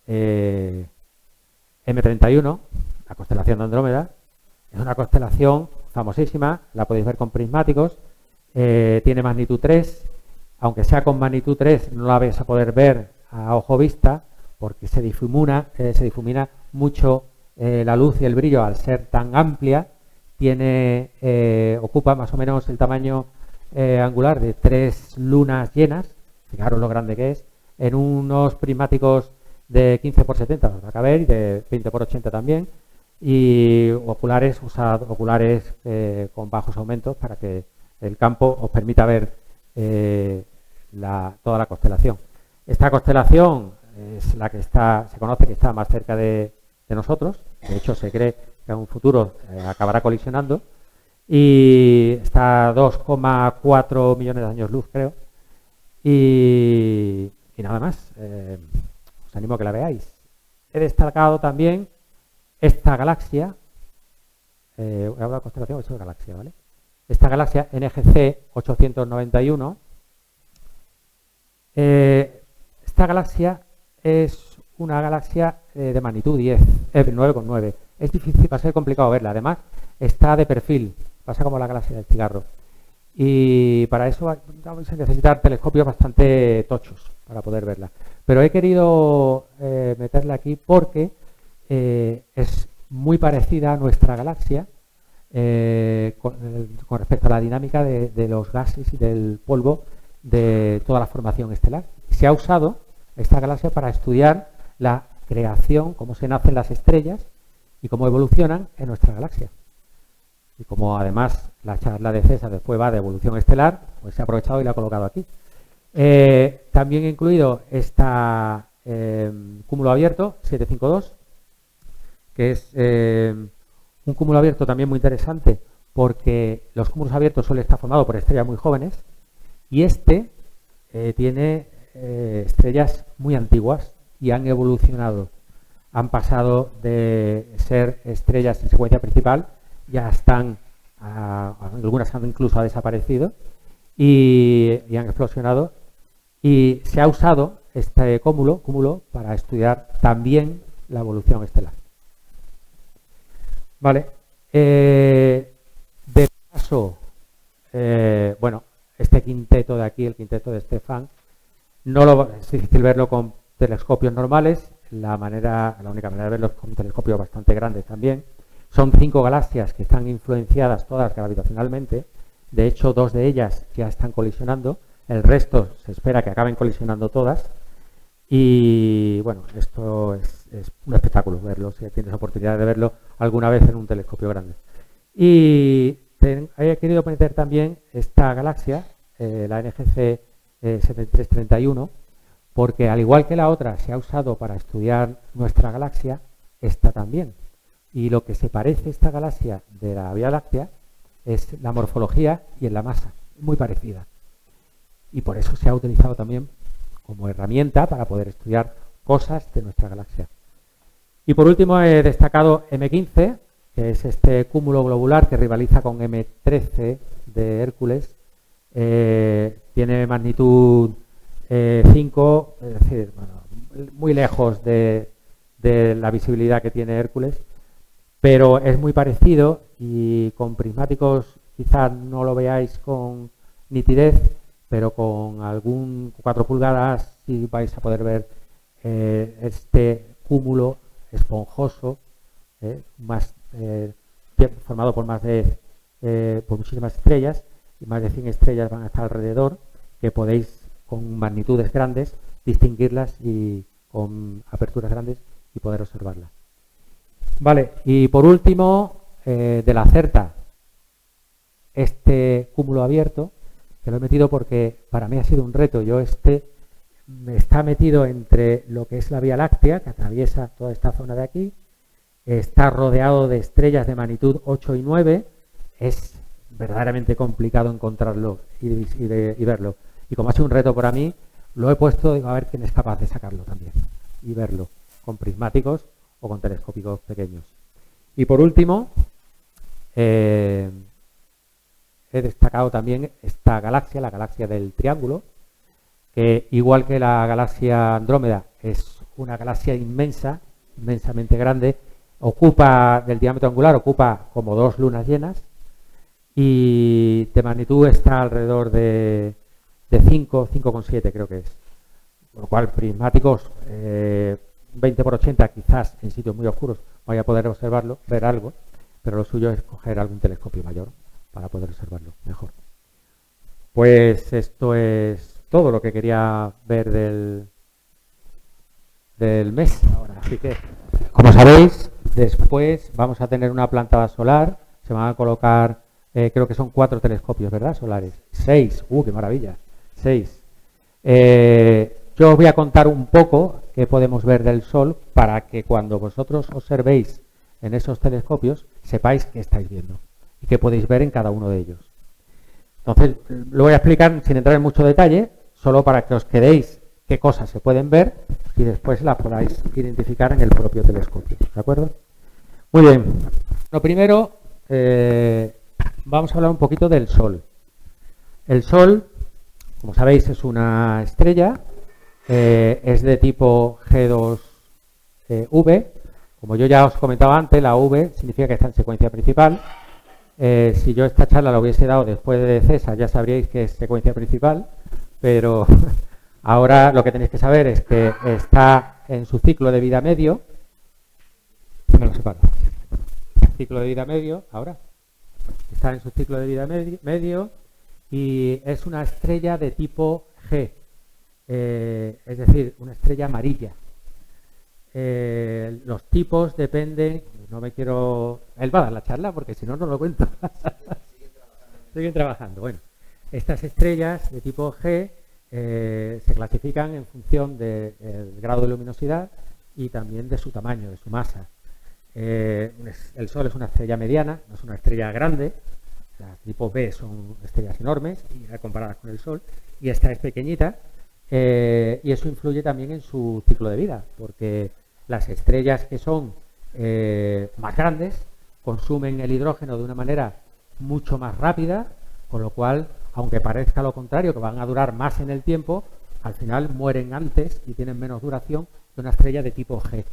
M31, la constelación de Andrómeda, es una constelación famosísima, la podéis ver con prismáticos, tiene magnitud 3, aunque sea con magnitud 3 no la vais a poder ver a ojo vista porque se difumina mucho la luz y el brillo al ser tan amplia, ocupa más o menos el tamaño angular de 3 lunas llenas, fijaros lo grande que es, en unos prismáticos de 15 por 70 nos va a caber y de 20 por 80 también, y oculares, usad oculares con bajos aumentos para que el campo os permita ver toda la constelación. Esta constelación es la que se conoce que está más cerca de nosotros, de hecho se cree que en un futuro acabará colisionando, y está a 2,4 millones de años luz, creo, y nada más, os animo a que la veáis. He destacado también esta galaxia, voy a hablar de constelación, es una galaxia, ¿vale? Esta galaxia NGC 891, esta galaxia es una galaxia de magnitud 9,9. Es difícil, va a ser complicado verla, además está de perfil, pasa como la galaxia del cigarro. Y para eso vamos a necesitar telescopios bastante tochos para poder verla. Pero he querido meterla aquí porque es muy parecida a nuestra galaxia con respecto a la dinámica de los gases y del polvo de toda la formación estelar. Se ha usado esta galaxia para estudiar la creación, cómo se nacen las estrellas y cómo evolucionan en nuestra galaxia. Y como además la charla de César después va de evolución estelar, pues se ha aprovechado y la ha colocado aquí. También he incluido esta cúmulo abierto 752, que es un cúmulo abierto también muy interesante porque los cúmulos abiertos suelen estar formados por estrellas muy jóvenes y tiene estrellas muy antiguas y han evolucionado. Han pasado de ser estrellas en secuencia principal, ya están, algunas han incluso desaparecido y han explosionado. Y se ha usado este cúmulo para estudiar también la evolución estelar. Vale. De paso, bueno, este quinteto de aquí, el quinteto de Stefan, es difícil verlo con telescopios normales. La única manera de verlo es con telescopios bastante grandes también. Son 5 galaxias que están influenciadas todas gravitacionalmente. De hecho, 2 de ellas ya están colisionando. El resto se espera que acaben colisionando todas. Y bueno, esto es un espectáculo verlo, si tienes oportunidad de verlo alguna vez en un telescopio grande. Y he querido meter también esta galaxia, la NGC 7331, porque al igual que la otra se ha usado para estudiar nuestra galaxia, esta también. Y lo que se parece esta galaxia de la Vía Láctea es la morfología y en la masa, muy parecida. Y por eso se ha utilizado también como herramienta para poder estudiar cosas de nuestra galaxia. Y por último he destacado M15, que es este cúmulo globular que rivaliza con M13 de Hércules. Tiene magnitud 5, es decir, bueno, muy lejos de la visibilidad que tiene Hércules, pero es muy parecido y con prismáticos quizás no lo veáis con nitidez, pero con algún 4 pulgadas sí vais a poder ver este cúmulo esponjoso, formado por por muchísimas estrellas, y más de 100 estrellas van a estar alrededor, que podéis con magnitudes grandes distinguirlas y con aperturas grandes y poder observarlas. Vale, y por último, de la CERTA, este cúmulo abierto, que lo he metido porque para mí ha sido un reto. Está metido entre lo que es la Vía Láctea, que atraviesa toda esta zona de aquí, está rodeado de estrellas de magnitud 8 y 9, es verdaderamente complicado encontrarlo y verlo. Y como ha sido un reto para mí, lo he puesto, digo, a ver quién es capaz de sacarlo también y verlo con prismáticos o con telescópicos pequeños. Y por último, he destacado también esta galaxia, la galaxia del Triángulo, que igual que la galaxia Andrómeda es una galaxia inmensa, inmensamente grande, del diámetro angular ocupa como 2 lunas llenas y de magnitud está alrededor de 5,7 creo que es. Por lo cual prismáticos 20×80 quizás en sitios muy oscuros vaya a poder observarlo, ver algo, pero lo suyo es coger algún telescopio mayor para poder observarlo mejor. Pues esto es todo lo que quería ver del mes ahora. Así que, como sabéis, después vamos a tener una plantada solar. Se van a colocar, creo que son 4 telescopios, ¿verdad? Solares. 6. ¡Qué maravilla! 6. Yo os voy a contar un poco qué podemos ver del Sol para que cuando vosotros observéis en esos telescopios sepáis qué estáis viendo y qué podéis ver en cada uno de ellos. Entonces, lo voy a explicar sin entrar en mucho detalle, solo para que os quedéis qué cosas se pueden ver y después las podáis identificar en el propio telescopio. ¿De acuerdo? Muy bien. Lo primero, vamos a hablar un poquito del Sol. El Sol, como sabéis, es una estrella, es de tipo G2V. Como yo ya os comentaba antes, la V significa que está en secuencia principal. Si yo esta charla la hubiese dado después de César, ya sabríais que es secuencia principal, pero ahora lo que tenéis que saber es que está en su ciclo de vida medio. Me lo separo. Ciclo de vida medio, ahora. Está en su ciclo de vida medio y es una estrella de tipo G, es decir, una estrella amarilla. Los tipos dependen, no me quiero... Él va a dar la charla porque si no, no lo cuento. Siguen trabajando. Bueno, estas estrellas de tipo G se clasifican en función del grado de luminosidad y también de su tamaño, de su masa. El Sol es una estrella mediana, no es una estrella grande. Las tipo B son estrellas enormes comparadas con el Sol, y esta es pequeñita, y eso influye también en su ciclo de vida, porque las estrellas que son más grandes consumen el hidrógeno de una manera mucho más rápida, con lo cual, aunque parezca lo contrario, que van a durar más en el tiempo, al final mueren antes y tienen menos duración que una estrella de tipo G.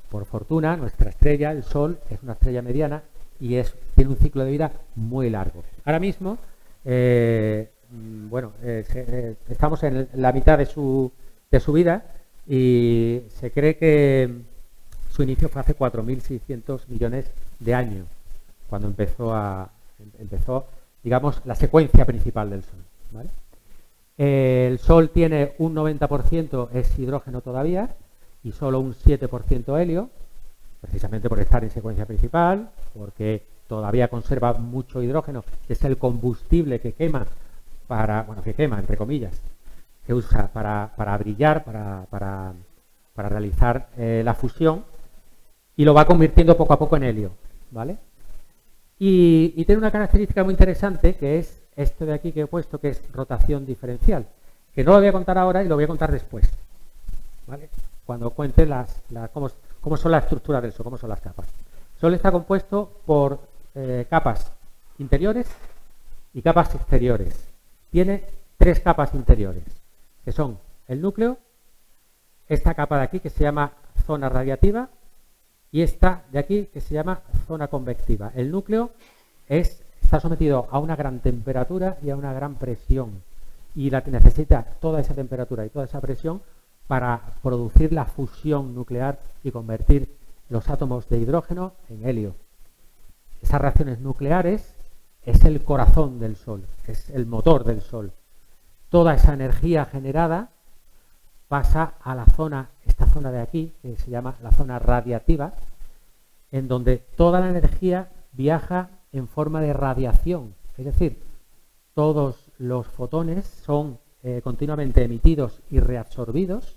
Por fortuna, nuestra estrella, el Sol, es una estrella mediana y tiene un ciclo de vida muy largo. Ahora mismo, estamos en la mitad de su vida y se cree que su inicio fue hace 4.600 millones de años, cuando empezó, digamos, la secuencia principal del Sol, ¿vale? El Sol tiene un 90% es hidrógeno todavía y solo un 7% helio, precisamente por estar en secuencia principal, porque todavía conserva mucho hidrógeno, que es el combustible que quema entre comillas, que usa para brillar, para realizar la fusión, y lo va convirtiendo poco a poco en helio, ¿vale? Y tiene una característica muy interesante, que es esto de aquí que he puesto, que es rotación diferencial, que no lo voy a contar ahora y lo voy a contar después, ¿vale? Cuando cuente cómo son las estructuras del Sol, cómo son las capas. El Sol está compuesto por capas interiores y capas exteriores. Tiene 3 capas interiores, que son el núcleo, esta capa de aquí que se llama zona radiativa y esta de aquí que se llama zona convectiva. El núcleo está sometido a una gran temperatura y a una gran presión y necesita toda esa temperatura y toda esa presión para producir la fusión nuclear y convertir los átomos de hidrógeno en helio. Esas reacciones nucleares es el corazón del Sol, es el motor del Sol. Toda esa energía generada pasa a esta zona de aquí, que se llama la zona radiativa, en donde toda la energía viaja en forma de radiación, es decir, todos los fotones son continuamente emitidos y reabsorbidos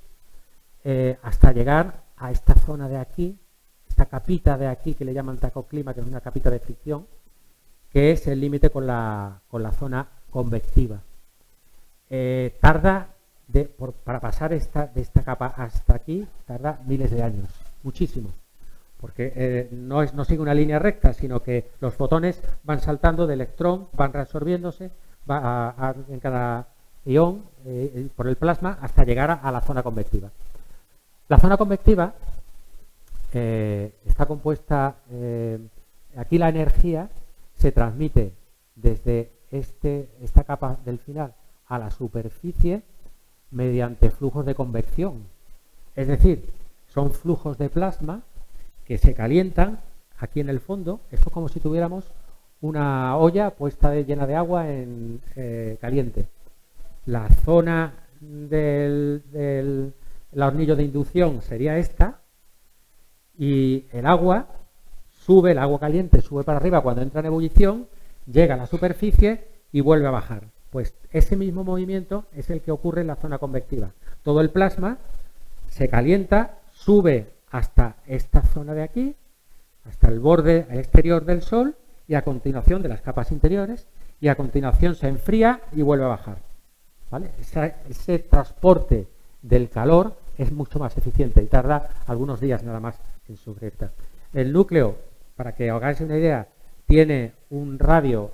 hasta llegar a esta zona de aquí, esta capita de aquí que le llaman tacoclima, que es una capita de fricción, que es el límite con la zona convectiva. Para pasar de esta capa hasta aquí, tarda miles de años, muchísimo, porque no sigue una línea recta, sino que los fotones van saltando de electrón, van reabsorbiéndose en cada ión por el plasma hasta llegar a la zona convectiva. La zona convectiva está compuesta, aquí la energía se transmite desde esta capa del final a la superficie mediante flujos de convección. Es decir, son flujos de plasma que se calientan aquí en el fondo. Esto es como si tuviéramos una olla puesta llena de agua caliente. La zona del hornillo de inducción sería esta, y el agua caliente sube para arriba cuando entra en ebullición, llega a la superficie y vuelve a bajar. Pues ese mismo movimiento es el que ocurre en la zona convectiva. Todo el plasma se calienta, sube hasta esta zona de aquí, hasta el borde exterior del Sol, y a continuación de las capas interiores, y a continuación se enfría y vuelve a bajar, ¿vale? Ese transporte del calor es mucho más eficiente y tarda algunos días nada más en su recta. El núcleo, para que os hagáis una idea, tiene un radio,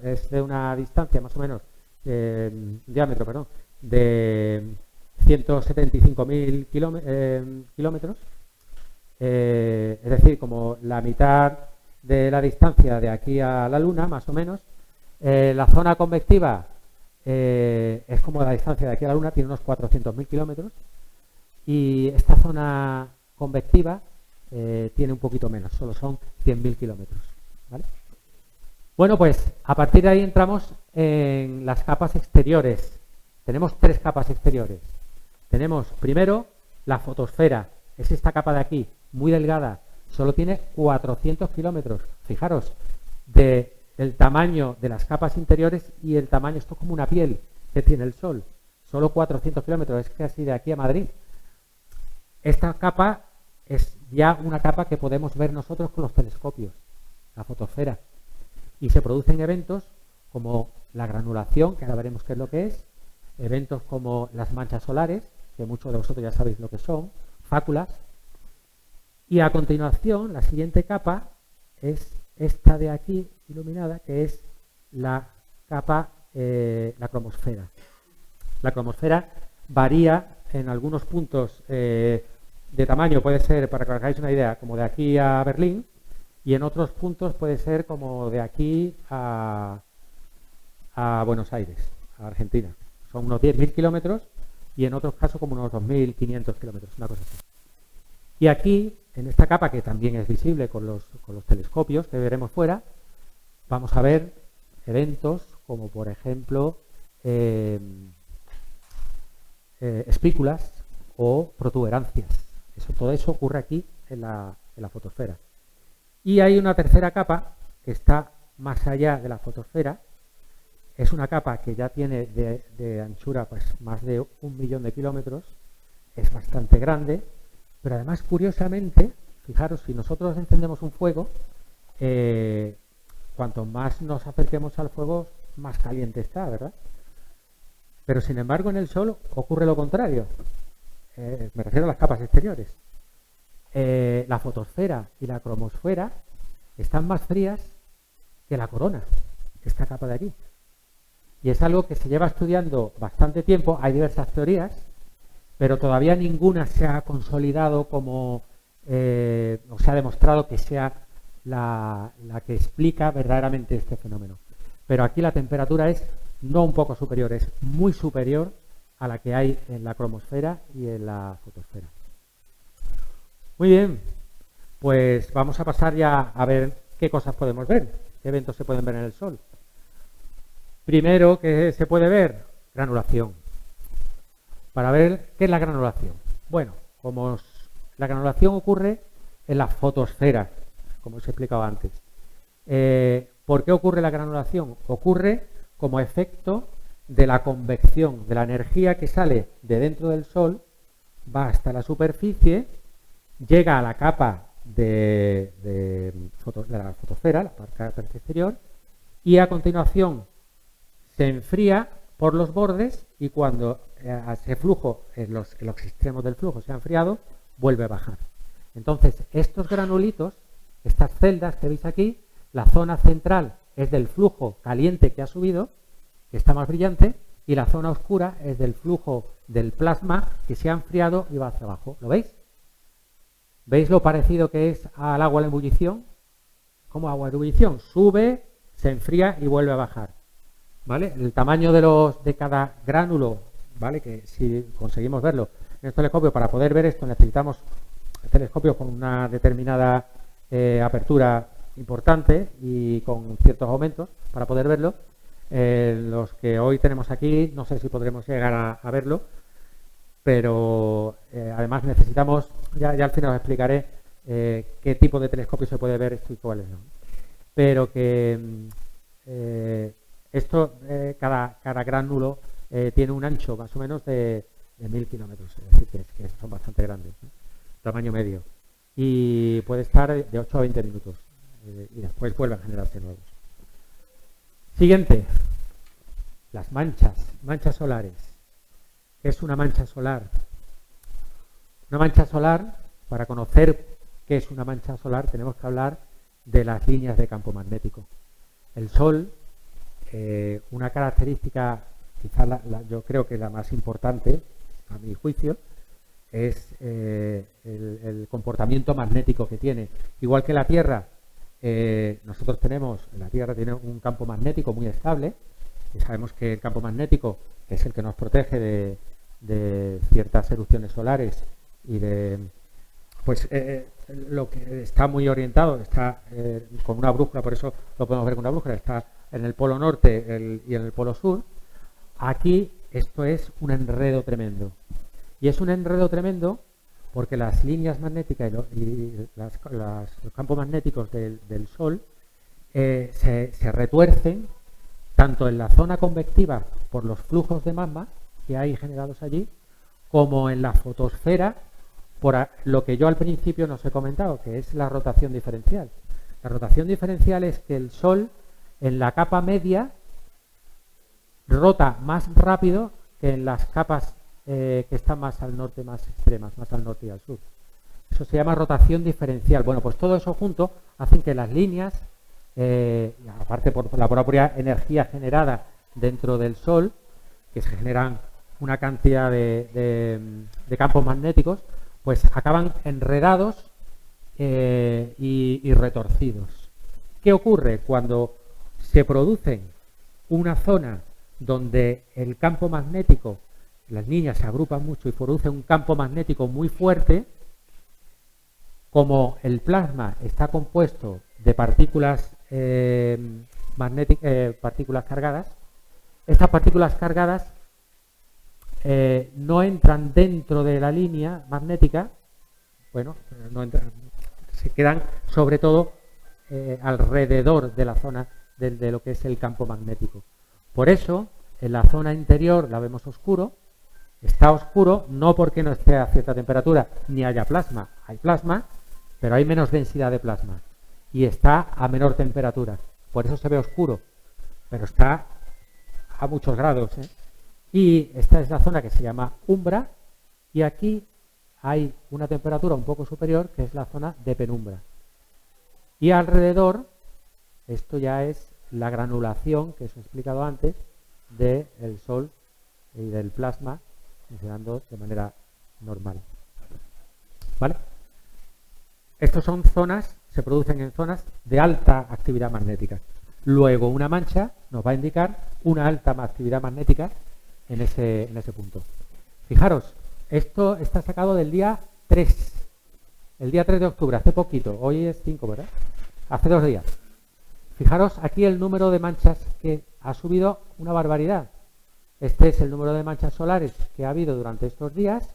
es de una distancia más o menos, diámetro, perdón, de 175.000 kilómetros, es decir, como la mitad de la distancia de aquí a la Luna, más o menos. La zona convectiva es como la distancia de aquí a la Luna, tiene unos 400.000 kilómetros, y esta zona convectiva tiene un poquito menos, solo son 100.000 kilómetros, ¿vale? Bueno, pues a partir de ahí entramos en las capas exteriores. Tenemos 3 capas exteriores. Tenemos primero la fotosfera, es esta capa de aquí, muy delgada, solo tiene 400 kilómetros. Fijaros, del tamaño de las capas interiores y el tamaño, esto es como una piel que tiene el Sol, solo 400 kilómetros, es casi de aquí a Madrid. Esta capa es ya una capa que podemos ver nosotros con los telescopios, la fotosfera, y se producen eventos como la granulación, que ahora veremos qué es lo que es, eventos como las manchas solares, que muchos de vosotros ya sabéis lo que son, fáculas, y a continuación la siguiente capa es esta de aquí iluminada, que es la capa, la cromosfera. La cromosfera varía en algunos puntos de tamaño, puede ser, para que os hagáis una idea, como de aquí a Berlín, y en otros puntos puede ser como de aquí a Buenos Aires, a Argentina. Son unos 10.000 kilómetros y en otros casos como unos 2.500 kilómetros, una cosa así. Y aquí, en esta capa, que también es visible con los telescopios que veremos fuera, vamos a ver eventos como, por ejemplo, espículas o protuberancias. Todo eso ocurre aquí en la fotosfera. Y hay una tercera capa que está más allá de la fotosfera. Es una capa que ya tiene de anchura pues más de 1 millón de kilómetros. Es bastante grande, pero además, curiosamente, fijaros, si nosotros encendemos un fuego, cuanto más nos acerquemos al fuego, más caliente está, ¿verdad? Pero sin embargo en el Sol ocurre lo contrario. Me refiero a las capas exteriores. La fotosfera y la cromosfera están más frías que la corona, esta capa de aquí. Y es algo que se lleva estudiando bastante tiempo. Hay diversas teorías, pero todavía ninguna se ha consolidado como, o se ha demostrado que sea la que explica verdaderamente este fenómeno. Pero aquí la temperatura es no un poco superior, es muy superior a la que hay en la cromosfera y en la fotosfera. Muy bien, pues vamos a pasar ya a ver qué cosas podemos ver, qué eventos se pueden ver en el Sol. Primero que se puede ver, granulación. Para ver qué es la granulación. Bueno, la granulación ocurre en la fotosfera, como os he explicado antes. ¿Por qué ocurre la granulación? Ocurre como efecto de la convección, de la energía que sale de dentro del Sol, va hasta la superficie, llega a la capa de la fotosfera, la parte exterior, y a continuación se enfría por los bordes y cuando ese flujo, los extremos del flujo se ha enfriado, vuelve a bajar. Entonces, estos granulitos, estas celdas que veis aquí, la zona central es del flujo caliente que ha subido, que está más brillante, y la zona oscura es del flujo del plasma que se ha enfriado y va hacia abajo. ¿Lo veis? ¿Veis lo parecido que es al agua en ebullición? Como agua en ebullición, sube, se enfría y vuelve a bajar. ¿Vale? El tamaño de cada gránulo, ¿vale? Que si conseguimos verlo en el telescopio, para poder ver esto necesitamos telescopios con una determinada apertura importante y con ciertos aumentos para poder verlo. Los que hoy tenemos aquí, no sé si podremos llegar a verlo, pero además necesitamos, ya al final os explicaré qué tipo de telescopio se puede ver esto y cuáles no. Pero que cada gránulo tiene un ancho más o menos de 1000 kilómetros, es decir, que son bastante grandes, ¿no? Tamaño medio. Y puede estar de 8 a 20 minutos y después vuelven a generarse nuevos. Siguiente, las manchas solares. ¿Qué es una mancha solar? Una mancha solar, para conocer qué es una mancha solar, tenemos que hablar de las líneas de campo magnético. El Sol, una característica, quizás yo creo que la más importante, a mi juicio, es el comportamiento magnético que tiene. Igual que la Tierra, la Tierra tiene un campo magnético muy estable, y sabemos que el campo magnético es el que nos protege de ciertas erupciones solares y lo que está muy orientado, está con una brújula, por eso lo podemos ver con una brújula, está en el polo norte y en el polo sur. Aquí esto es un enredo tremendo. Y es un enredo tremendo porque las líneas magnéticas y los campos magnéticos del Sol se retuercen tanto en la zona convectiva por los flujos de magma que hay generados allí, como en la fotosfera por lo que yo al principio nos he comentado, que es la rotación diferencial. La rotación diferencial es que el Sol en la capa media rota más rápido que en las capas que están más al norte, más extremas, más al norte y al sur. Eso se llama rotación diferencial. Bueno, pues todo eso junto hacen que las líneas, aparte por la propia energía generada dentro del Sol, que se generan una cantidad de campos magnéticos, pues acaban enredados y retorcidos. ¿Qué ocurre cuando se produce una zona donde el campo magnético, las niñas se agrupan mucho y producen un campo magnético muy fuerte? Como el plasma está compuesto de partículas partículas cargadas, estas partículas cargadas no entran dentro de la línea magnética, bueno, no entran, se quedan sobre todo alrededor de la zona de lo que es el campo magnético. Por eso, en la zona interior la vemos oscuro. Está oscuro no porque no esté a cierta temperatura ni haya plasma. Hay plasma, pero hay menos densidad de plasma y está a menor temperatura. Por eso se ve oscuro, pero está a muchos grados, ¿eh? Y esta es la zona que se llama umbra, y aquí hay una temperatura un poco superior, que es la zona de penumbra. Y alrededor, esto ya es la granulación que os he explicado antes del Sol y del plasma funcionando de manera normal. ¿Vale? Estas son zonas, se producen en zonas de alta actividad magnética. Luego una mancha nos va a indicar una alta actividad magnética en ese punto. Fijaros, esto está sacado del día 3. El día 3 de octubre, hace poquito. Hoy es 5, ¿verdad? Hace 2 días. Fijaros aquí el número de manchas que ha subido una barbaridad. Este es el número de manchas solares que ha habido durante estos días.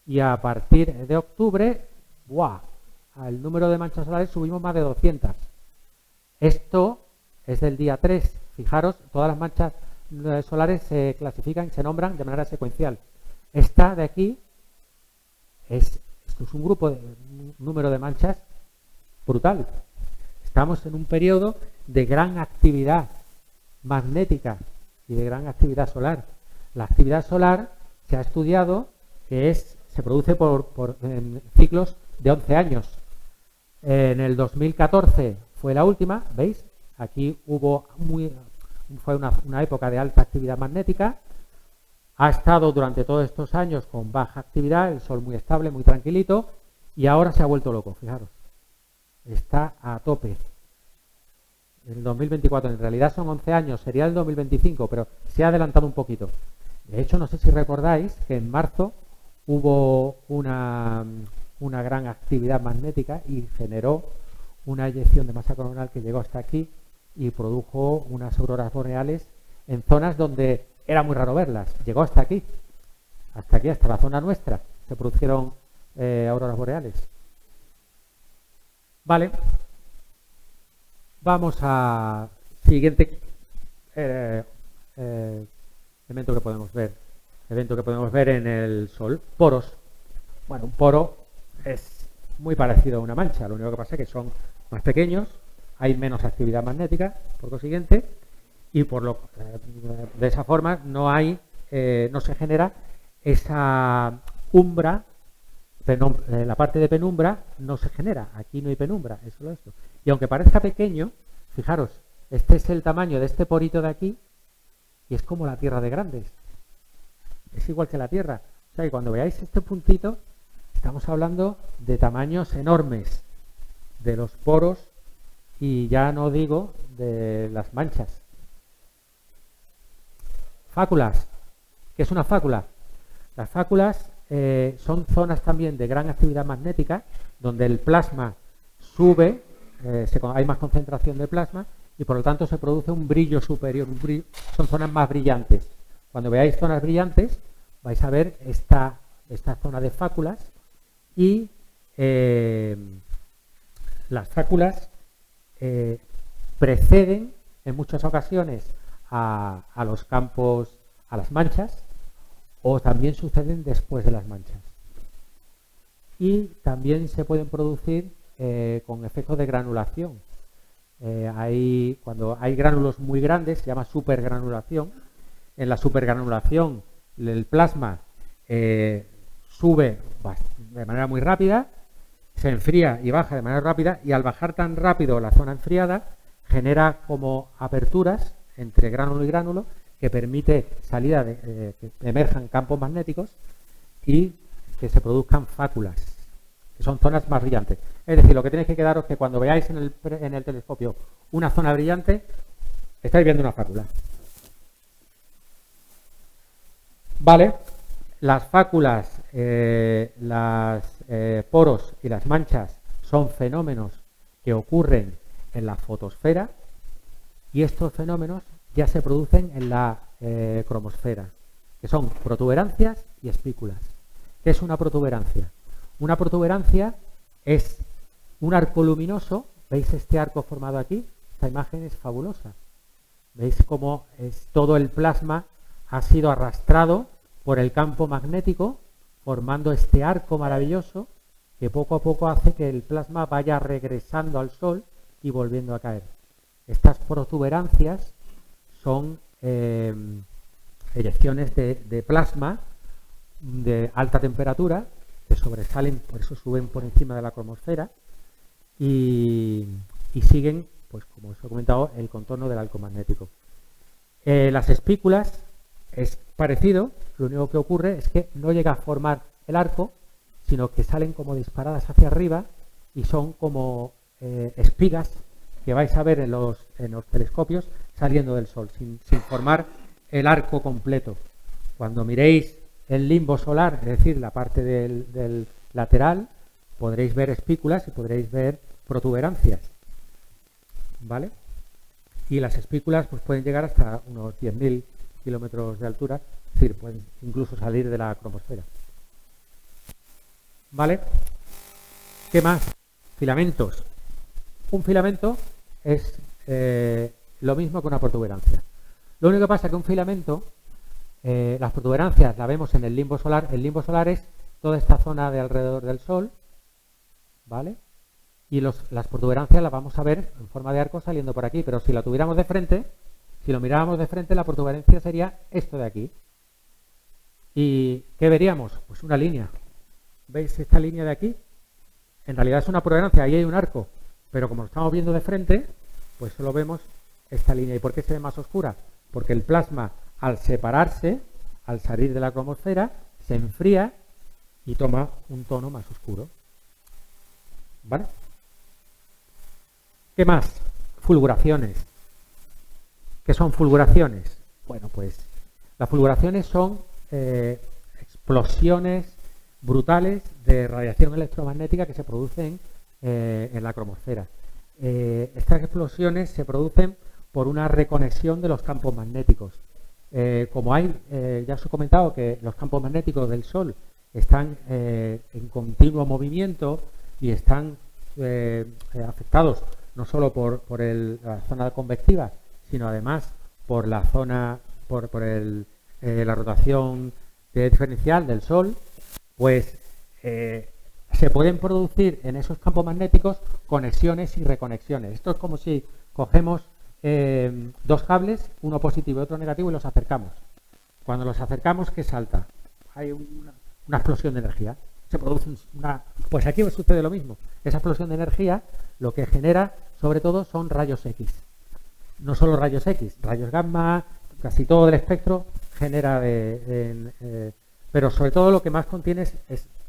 Y a partir de octubre, ¡guau!, al número de manchas solares subimos más de 200. Esto es del día 3. Fijaros, todas las manchas solares se clasifican, se nombran de manera secuencial. Esta de aquí, esto es un número de manchas brutal. Estamos en un periodo de gran actividad magnética y de gran actividad solar. La actividad solar se ha estudiado que se produce en ciclos de 11 años. En el 2014 fue la última, ¿veis? Aquí fue una época de alta actividad magnética. Ha estado durante todos estos años con baja actividad, el Sol muy estable, muy tranquilito, y ahora se ha vuelto loco, fijaros. Está a tope. El 2024, en realidad son 11 años, sería el 2025, pero se ha adelantado un poquito. De hecho, no sé si recordáis que en marzo hubo una gran actividad magnética y generó una eyección de masa coronal que llegó hasta aquí y produjo unas auroras boreales en zonas donde era muy raro verlas. Llegó hasta aquí, hasta la zona nuestra, se produjeron auroras boreales. Vale, vamos a siguiente evento que podemos ver en el Sol. Poros. Bueno, un poro es muy parecido a una mancha, lo único que pasa es que son más pequeños, hay menos actividad magnética, por consiguiente, y de esa forma no se genera esa umbra, la parte de penumbra no se genera, aquí no hay penumbra, es solo esto. Y aunque parezca pequeño, fijaros, este es el tamaño de este porito de aquí, y es como la Tierra de grandes. Es igual que la Tierra. O sea que cuando veáis este puntito, estamos hablando de tamaños enormes de los poros y ya no digo de las manchas. Fáculas. ¿Qué es una fácula? Las fáculas son zonas también de gran actividad magnética donde el plasma sube, hay más concentración de plasma y por lo tanto se produce un brillo superior, son zonas más brillantes. Cuando veáis zonas brillantes vais a ver esta zona de fáculas y las fáculas preceden en muchas ocasiones a los campos, a las manchas, o también suceden después de las manchas. Y también se pueden producir con efectos de granulación. Cuando hay gránulos muy grandes, se llama supergranulación. En la supergranulación el plasma sube de manera muy rápida, se enfría y baja de manera rápida, y al bajar tan rápido la zona enfriada genera como aperturas entre gránulo y gránulo, que permite salida de que emerjan campos magnéticos y que se produzcan fáculas, que son zonas más brillantes. Es decir, lo que tenéis que quedaros es que cuando veáis en el telescopio una zona brillante, estáis viendo una fácula. Vale, las fáculas, los poros y las manchas son fenómenos que ocurren en la fotosfera y estos fenómenos ya se producen en la cromosfera, que son protuberancias y espículas. ¿Qué es una protuberancia? Una protuberancia es un arco luminoso. ¿Veis este arco formado aquí? Esta imagen es fabulosa. ¿Veis cómo todo el plasma ha sido arrastrado por el campo magnético, formando este arco maravilloso que poco a poco hace que el plasma vaya regresando al Sol y volviendo a caer? Estas protuberancias son eyecciones de plasma de alta temperatura que sobresalen, por eso suben por encima de la cromosfera y siguen, pues como os he comentado, el contorno del arco magnético. Las espículas es parecido, lo único que ocurre es que no llega a formar el arco, sino que salen como disparadas hacia arriba y son como espigas que vais a ver en los telescopios saliendo del Sol, sin formar el arco completo. Cuando miréis el limbo solar, es decir, la parte del lateral, podréis ver espículas y podréis ver protuberancias, ¿vale? Y las espículas pues pueden llegar hasta unos 10.000 kilómetros de altura, es decir, pueden incluso salir de la cromosfera. ¿Vale? ¿Qué más? Filamentos. Un filamento es lo mismo que una protuberancia. Lo único que pasa es que un filamento, las protuberancias las vemos en el limbo solar. El limbo solar es toda esta zona de alrededor del Sol, ¿vale? Y las protuberancias las vamos a ver en forma de arco saliendo por aquí, pero si la tuviéramos de frente, si lo miráramos de frente, la protuberancia sería esto de aquí. ¿Y qué veríamos? Pues una línea. ¿Veis esta línea de aquí? En realidad es una protuberancia, ahí hay un arco, pero como lo estamos viendo de frente, pues solo vemos esta línea. ¿Y por qué se ve más oscura? Porque el plasma, al separarse, al salir de la cromosfera, se enfría y toma un tono más oscuro. ¿Vale? ¿Qué más? Fulguraciones. ¿Qué son fulguraciones? Bueno, pues las fulguraciones son explosiones brutales de radiación electromagnética que se producen en la cromosfera. Estas explosiones se producen por una reconexión de los campos magnéticos. Como ya os he comentado que los campos magnéticos del Sol están en continuo movimiento y están afectados no solo por la zona convectiva, sino además por la zona, por la rotación diferencial del Sol, pues se pueden producir en esos campos magnéticos conexiones y reconexiones. Esto es como si cogemos dos cables, uno positivo y otro negativo, y los acercamos. Cuando los acercamos, ¿qué salta? Hay una explosión de energía. Se produce pues aquí sucede lo mismo. Esa explosión de energía lo que genera, sobre todo, son rayos X. No solo rayos X, rayos gamma, casi todo el espectro genera pero sobre todo lo que más contiene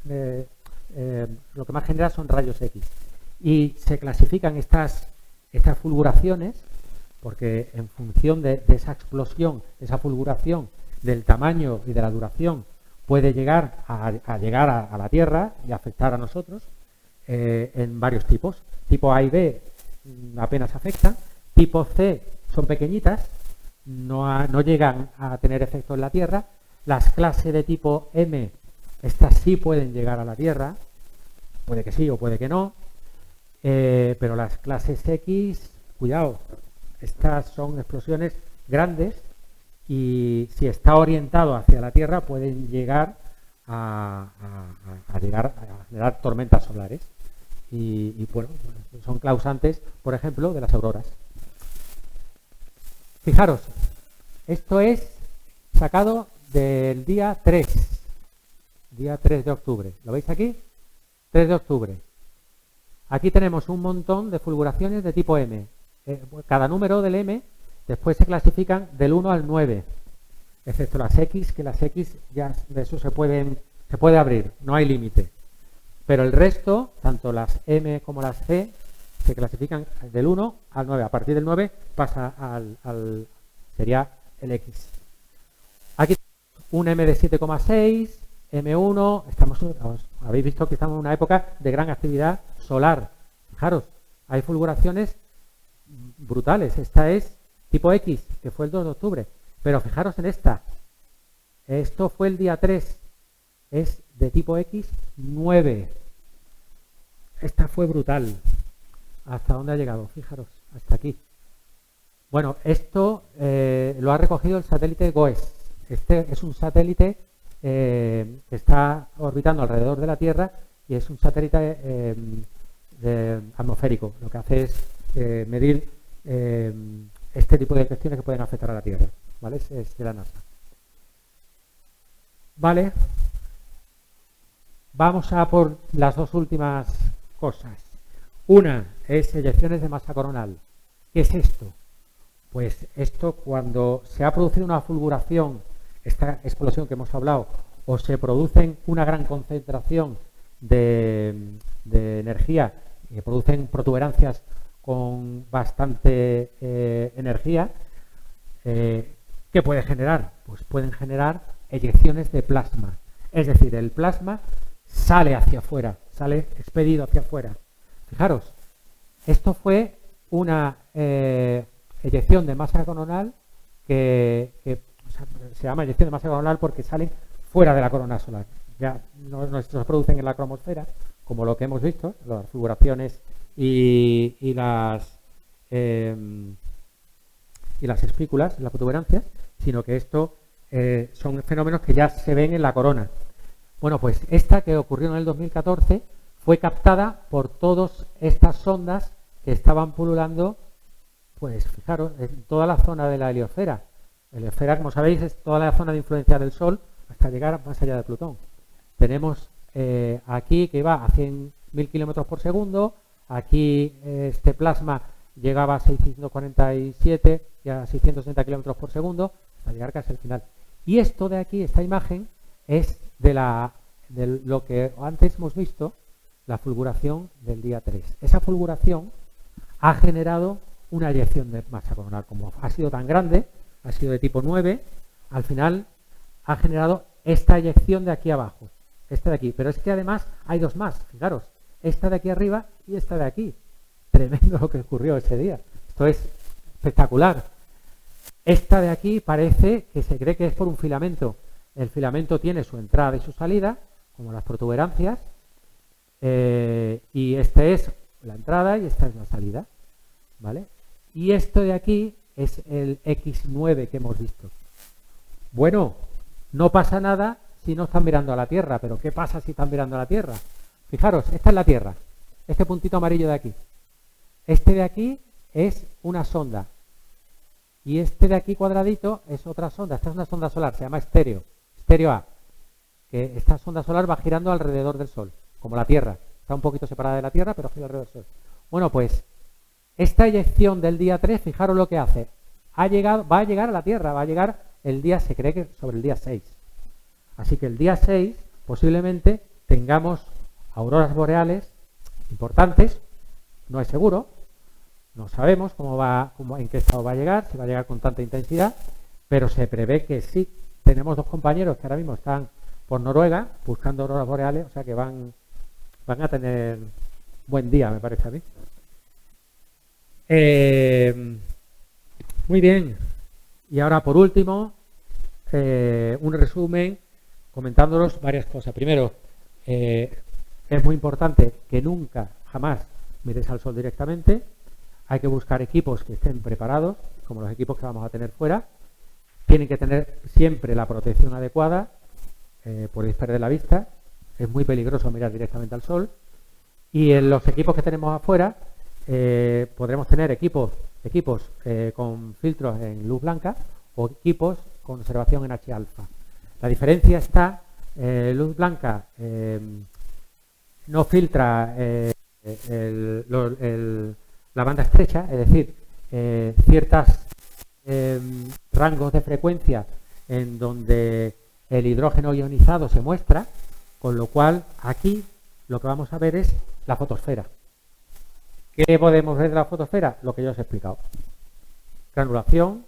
lo que más genera son rayos X. Y se clasifican estas fulguraciones porque en función de esa explosión, de esa fulguración, del tamaño y de la duración, puede llegar a la Tierra y afectar a nosotros en varios tipos. Tipo A y B apenas afectan. Tipo C son pequeñitas, no llegan a tener efecto en la Tierra. Las clases de tipo M, estas sí pueden llegar a la Tierra, puede que sí o puede que no, pero las clases X, cuidado, estas son explosiones grandes y si está orientado hacia la Tierra pueden llegar a generar tormentas solares y bueno, son causantes, por ejemplo, de las auroras. Fijaros, esto es sacado del día 3 de octubre. ¿Lo veis aquí? 3 de octubre. Aquí tenemos un montón de fulguraciones de tipo M. Cada número del M después se clasifican del 1 al 9. excepto las X, que las X ya de eso se puede abrir, no hay límite. Pero el resto, tanto las M como las C, se clasifican del 1 al 9. A partir del 9 pasa sería el X. Aquí un M de 7,6, M1, habéis visto que estamos en una época de gran actividad solar. Fijaros, hay fulguraciones brutales. Esta es tipo X, que fue el 2 de octubre. Pero fijaros en esta. Esto fue el día 3. Es de tipo X 9. Esta fue brutal. ¿Hasta dónde ha llegado? Fijaros, hasta aquí. Bueno, esto lo ha recogido el satélite GOES. Este es un satélite que está orbitando alrededor de la Tierra y es un satélite atmosférico. Lo que hace es medir este tipo de cuestiones que pueden afectar a la Tierra. ¿Vale? Es de la NASA. Vale. Vamos a por las dos últimas cosas. Una es eyecciones de masa coronal. ¿Qué es esto? Pues esto, cuando se ha producido una fulguración, esta explosión que hemos hablado, o se produce una gran concentración de energía, que producen protuberancias con bastante energía, ¿qué puede generar? Pues pueden generar eyecciones de plasma. Es decir, el plasma sale hacia afuera, sale expedido hacia afuera. Fijaros, esto fue una eyección de masa coronal que se llama eyección de masa coronal porque salen fuera de la corona solar. Ya no se producen en la cromosfera, como lo que hemos visto, las fulguraciones y las espículas, las protuberancias, sino que esto son fenómenos que ya se ven en la corona. Bueno, pues esta que ocurrió en el 2014 fue captada por todas estas sondas que estaban pululando, pues fijaros, en toda la zona de la heliosfera. La heliosfera, como sabéis, es toda la zona de influencia del Sol hasta llegar más allá de Plutón. Tenemos aquí que va a 100.000 kilómetros por segundo, aquí este plasma llegaba a 647 y a 660 kilómetros por segundo, hasta llegar casi al final. Y esto de aquí, esta imagen, es de lo que antes hemos visto, la fulguración del día 3. Esa fulguración ha generado una eyección de masa coronal. Como ha sido tan grande, ha sido de tipo 9, al final ha generado esta eyección de aquí abajo, esta de aquí. Pero es que además hay dos más, fijaros, esta de aquí arriba y esta de aquí. Tremendo lo que ocurrió ese día. Esto es espectacular. Esta de aquí parece que se cree que es por un filamento. El filamento tiene su entrada y su salida, como las protuberancias, y esta es la entrada y esta es la salida, ¿vale? Y esto de aquí es el X9 que hemos visto. Bueno, no pasa nada si no están mirando a la Tierra, pero ¿qué pasa si están mirando a la Tierra? Fijaros, esta es la Tierra, este puntito amarillo de aquí. Este de aquí es una sonda. Y este de aquí cuadradito es otra sonda. Esta es una sonda solar, se llama Estéreo A. Que esta sonda solar va girando alrededor del Sol, como la Tierra. Está un poquito separada de la Tierra, pero gira alrededor del Sol. Bueno, pues esta eyección del día 3, fijaros lo que hace. Va a llegar a la Tierra, va a llegar el día, se cree que sobre el día 6. Así que el día 6 posiblemente tengamos auroras boreales importantes. No es seguro, no sabemos en qué estado va a llegar, si va a llegar con tanta intensidad, pero se prevé que sí. Tenemos dos compañeros que ahora mismo están por Noruega buscando auroras boreales, o sea que van a tener buen día, me parece a mí. Muy bien. Y ahora, por último, un resumen comentándolos varias cosas. Primero, es muy importante que nunca, jamás, mires al Sol directamente. Hay que buscar equipos que estén preparados, como los equipos que vamos a tener fuera. Tienen que tener siempre la protección adecuada, podéis perder la vista. Es muy peligroso mirar directamente al Sol. Y en los equipos que tenemos afuera, podremos tener equipos con filtros en luz blanca o equipos con observación en H-alfa. La diferencia está, luz blanca no filtra la banda estrecha, es decir, ciertos rangos de frecuencia en donde el hidrógeno ionizado se muestra, con lo cual aquí lo que vamos a ver es la fotosfera. ¿Qué podemos ver de la fotosfera? Lo que yo os he explicado. Granulación,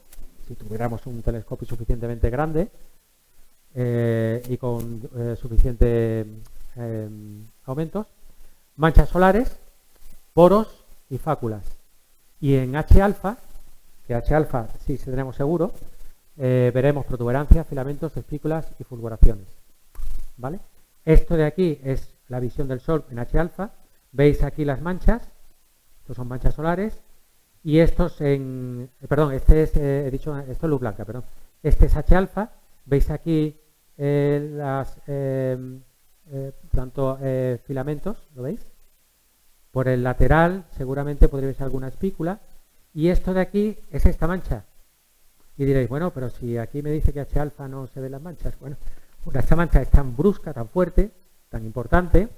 si tuviéramos un telescopio suficientemente grande y con suficientes aumentos, manchas solares, poros y fáculas. Y en H-alfa, que H-alfa sí tenemos seguro, veremos protuberancias, filamentos, espículas y fulguraciones. ¿Vale? Esto de aquí es la visión del Sol en H-alfa. Veis aquí las manchas, estos son manchas solares, y estos en... Perdón, este es, he dicho, esto es luz blanca, perdón. Este es H-alfa. Veis aquí tanto filamentos, ¿lo veis? Por el lateral seguramente podréis ver alguna espícula. Y esto de aquí es esta mancha. Y diréis, bueno, pero si aquí me dice que H-alfa no se ven las manchas. Bueno, porque esta mancha es tan brusca, tan fuerte, tan importante,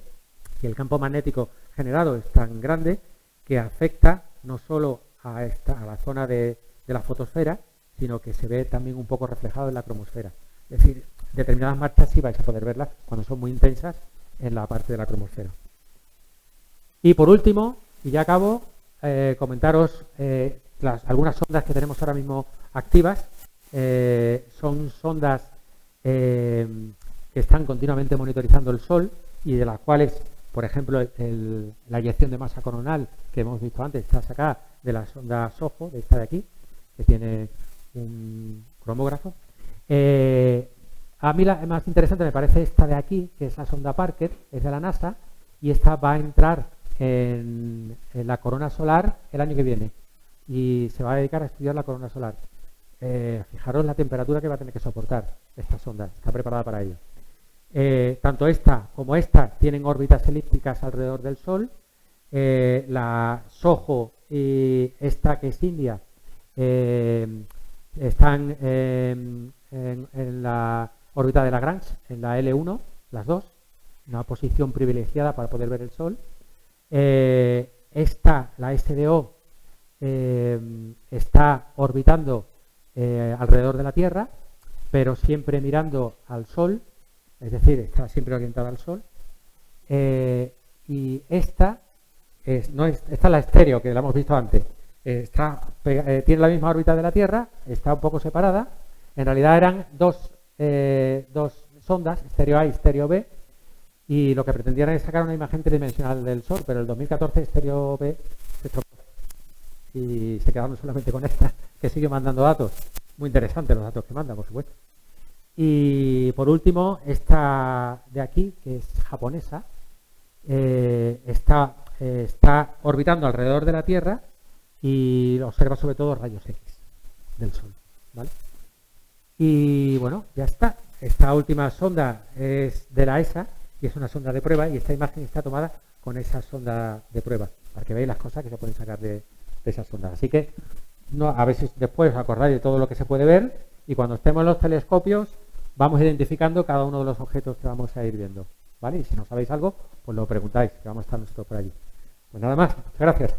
y el campo magnético generado es tan grande que afecta no solo a la zona de la fotosfera, sino que se ve también un poco reflejado en la cromosfera. Es decir, determinadas manchas sí vais a poder verlas cuando son muy intensas en la parte de la cromosfera. Y por último, y ya acabo, comentaros algunas sondas que tenemos ahora mismo activas. Son sondas que están continuamente monitorizando el Sol y de las cuales, por ejemplo, la eyección de masa coronal que hemos visto antes está sacada de la sonda SOHO, de esta de aquí, que tiene un cromógrafo. A mí la más interesante me parece esta de aquí, que es la sonda Parker, es de la NASA, y esta va a entrar en la corona solar el año que viene y se va a dedicar a estudiar la corona solar. Fijaros la temperatura que va a tener que soportar esta sonda, está preparada para ello. Tanto esta como esta tienen órbitas elípticas alrededor del Sol. La SOHO y esta que es India están en la órbita de Lagrange, en la L1, las dos, una posición privilegiada para poder ver el Sol. Esta, la SDO, está orbitando alrededor de la Tierra, pero siempre mirando al Sol, es decir, está siempre orientada al Sol. Y esta esta es la estéreo, que la hemos visto antes. Tiene la misma órbita de la Tierra, está un poco separada. En realidad eran dos sondas, estéreo A y estéreo B, y lo que pretendían es sacar una imagen tridimensional del Sol, pero en el 2014 estéreo B se tropezó y se quedaron solamente con esta, que sigue mandando datos. Muy interesantes los datos que manda, por supuesto. Y por último, esta de aquí, que es japonesa, está orbitando alrededor de la Tierra y observa sobre todo rayos X del Sol, ¿vale? Y bueno, ya está. Esta última sonda es de la ESA y es una sonda de prueba, y esta imagen está tomada con esa sonda de prueba, para que veáis las cosas que se pueden sacar de esa sonda. Así que a ver si después os acordáis de todo lo que se puede ver, y cuando estemos en los telescopios vamos identificando cada uno de los objetos que vamos a ir viendo, ¿vale? Y si no sabéis algo, pues lo preguntáis, que vamos a estar nosotros por allí. Pues nada más, gracias.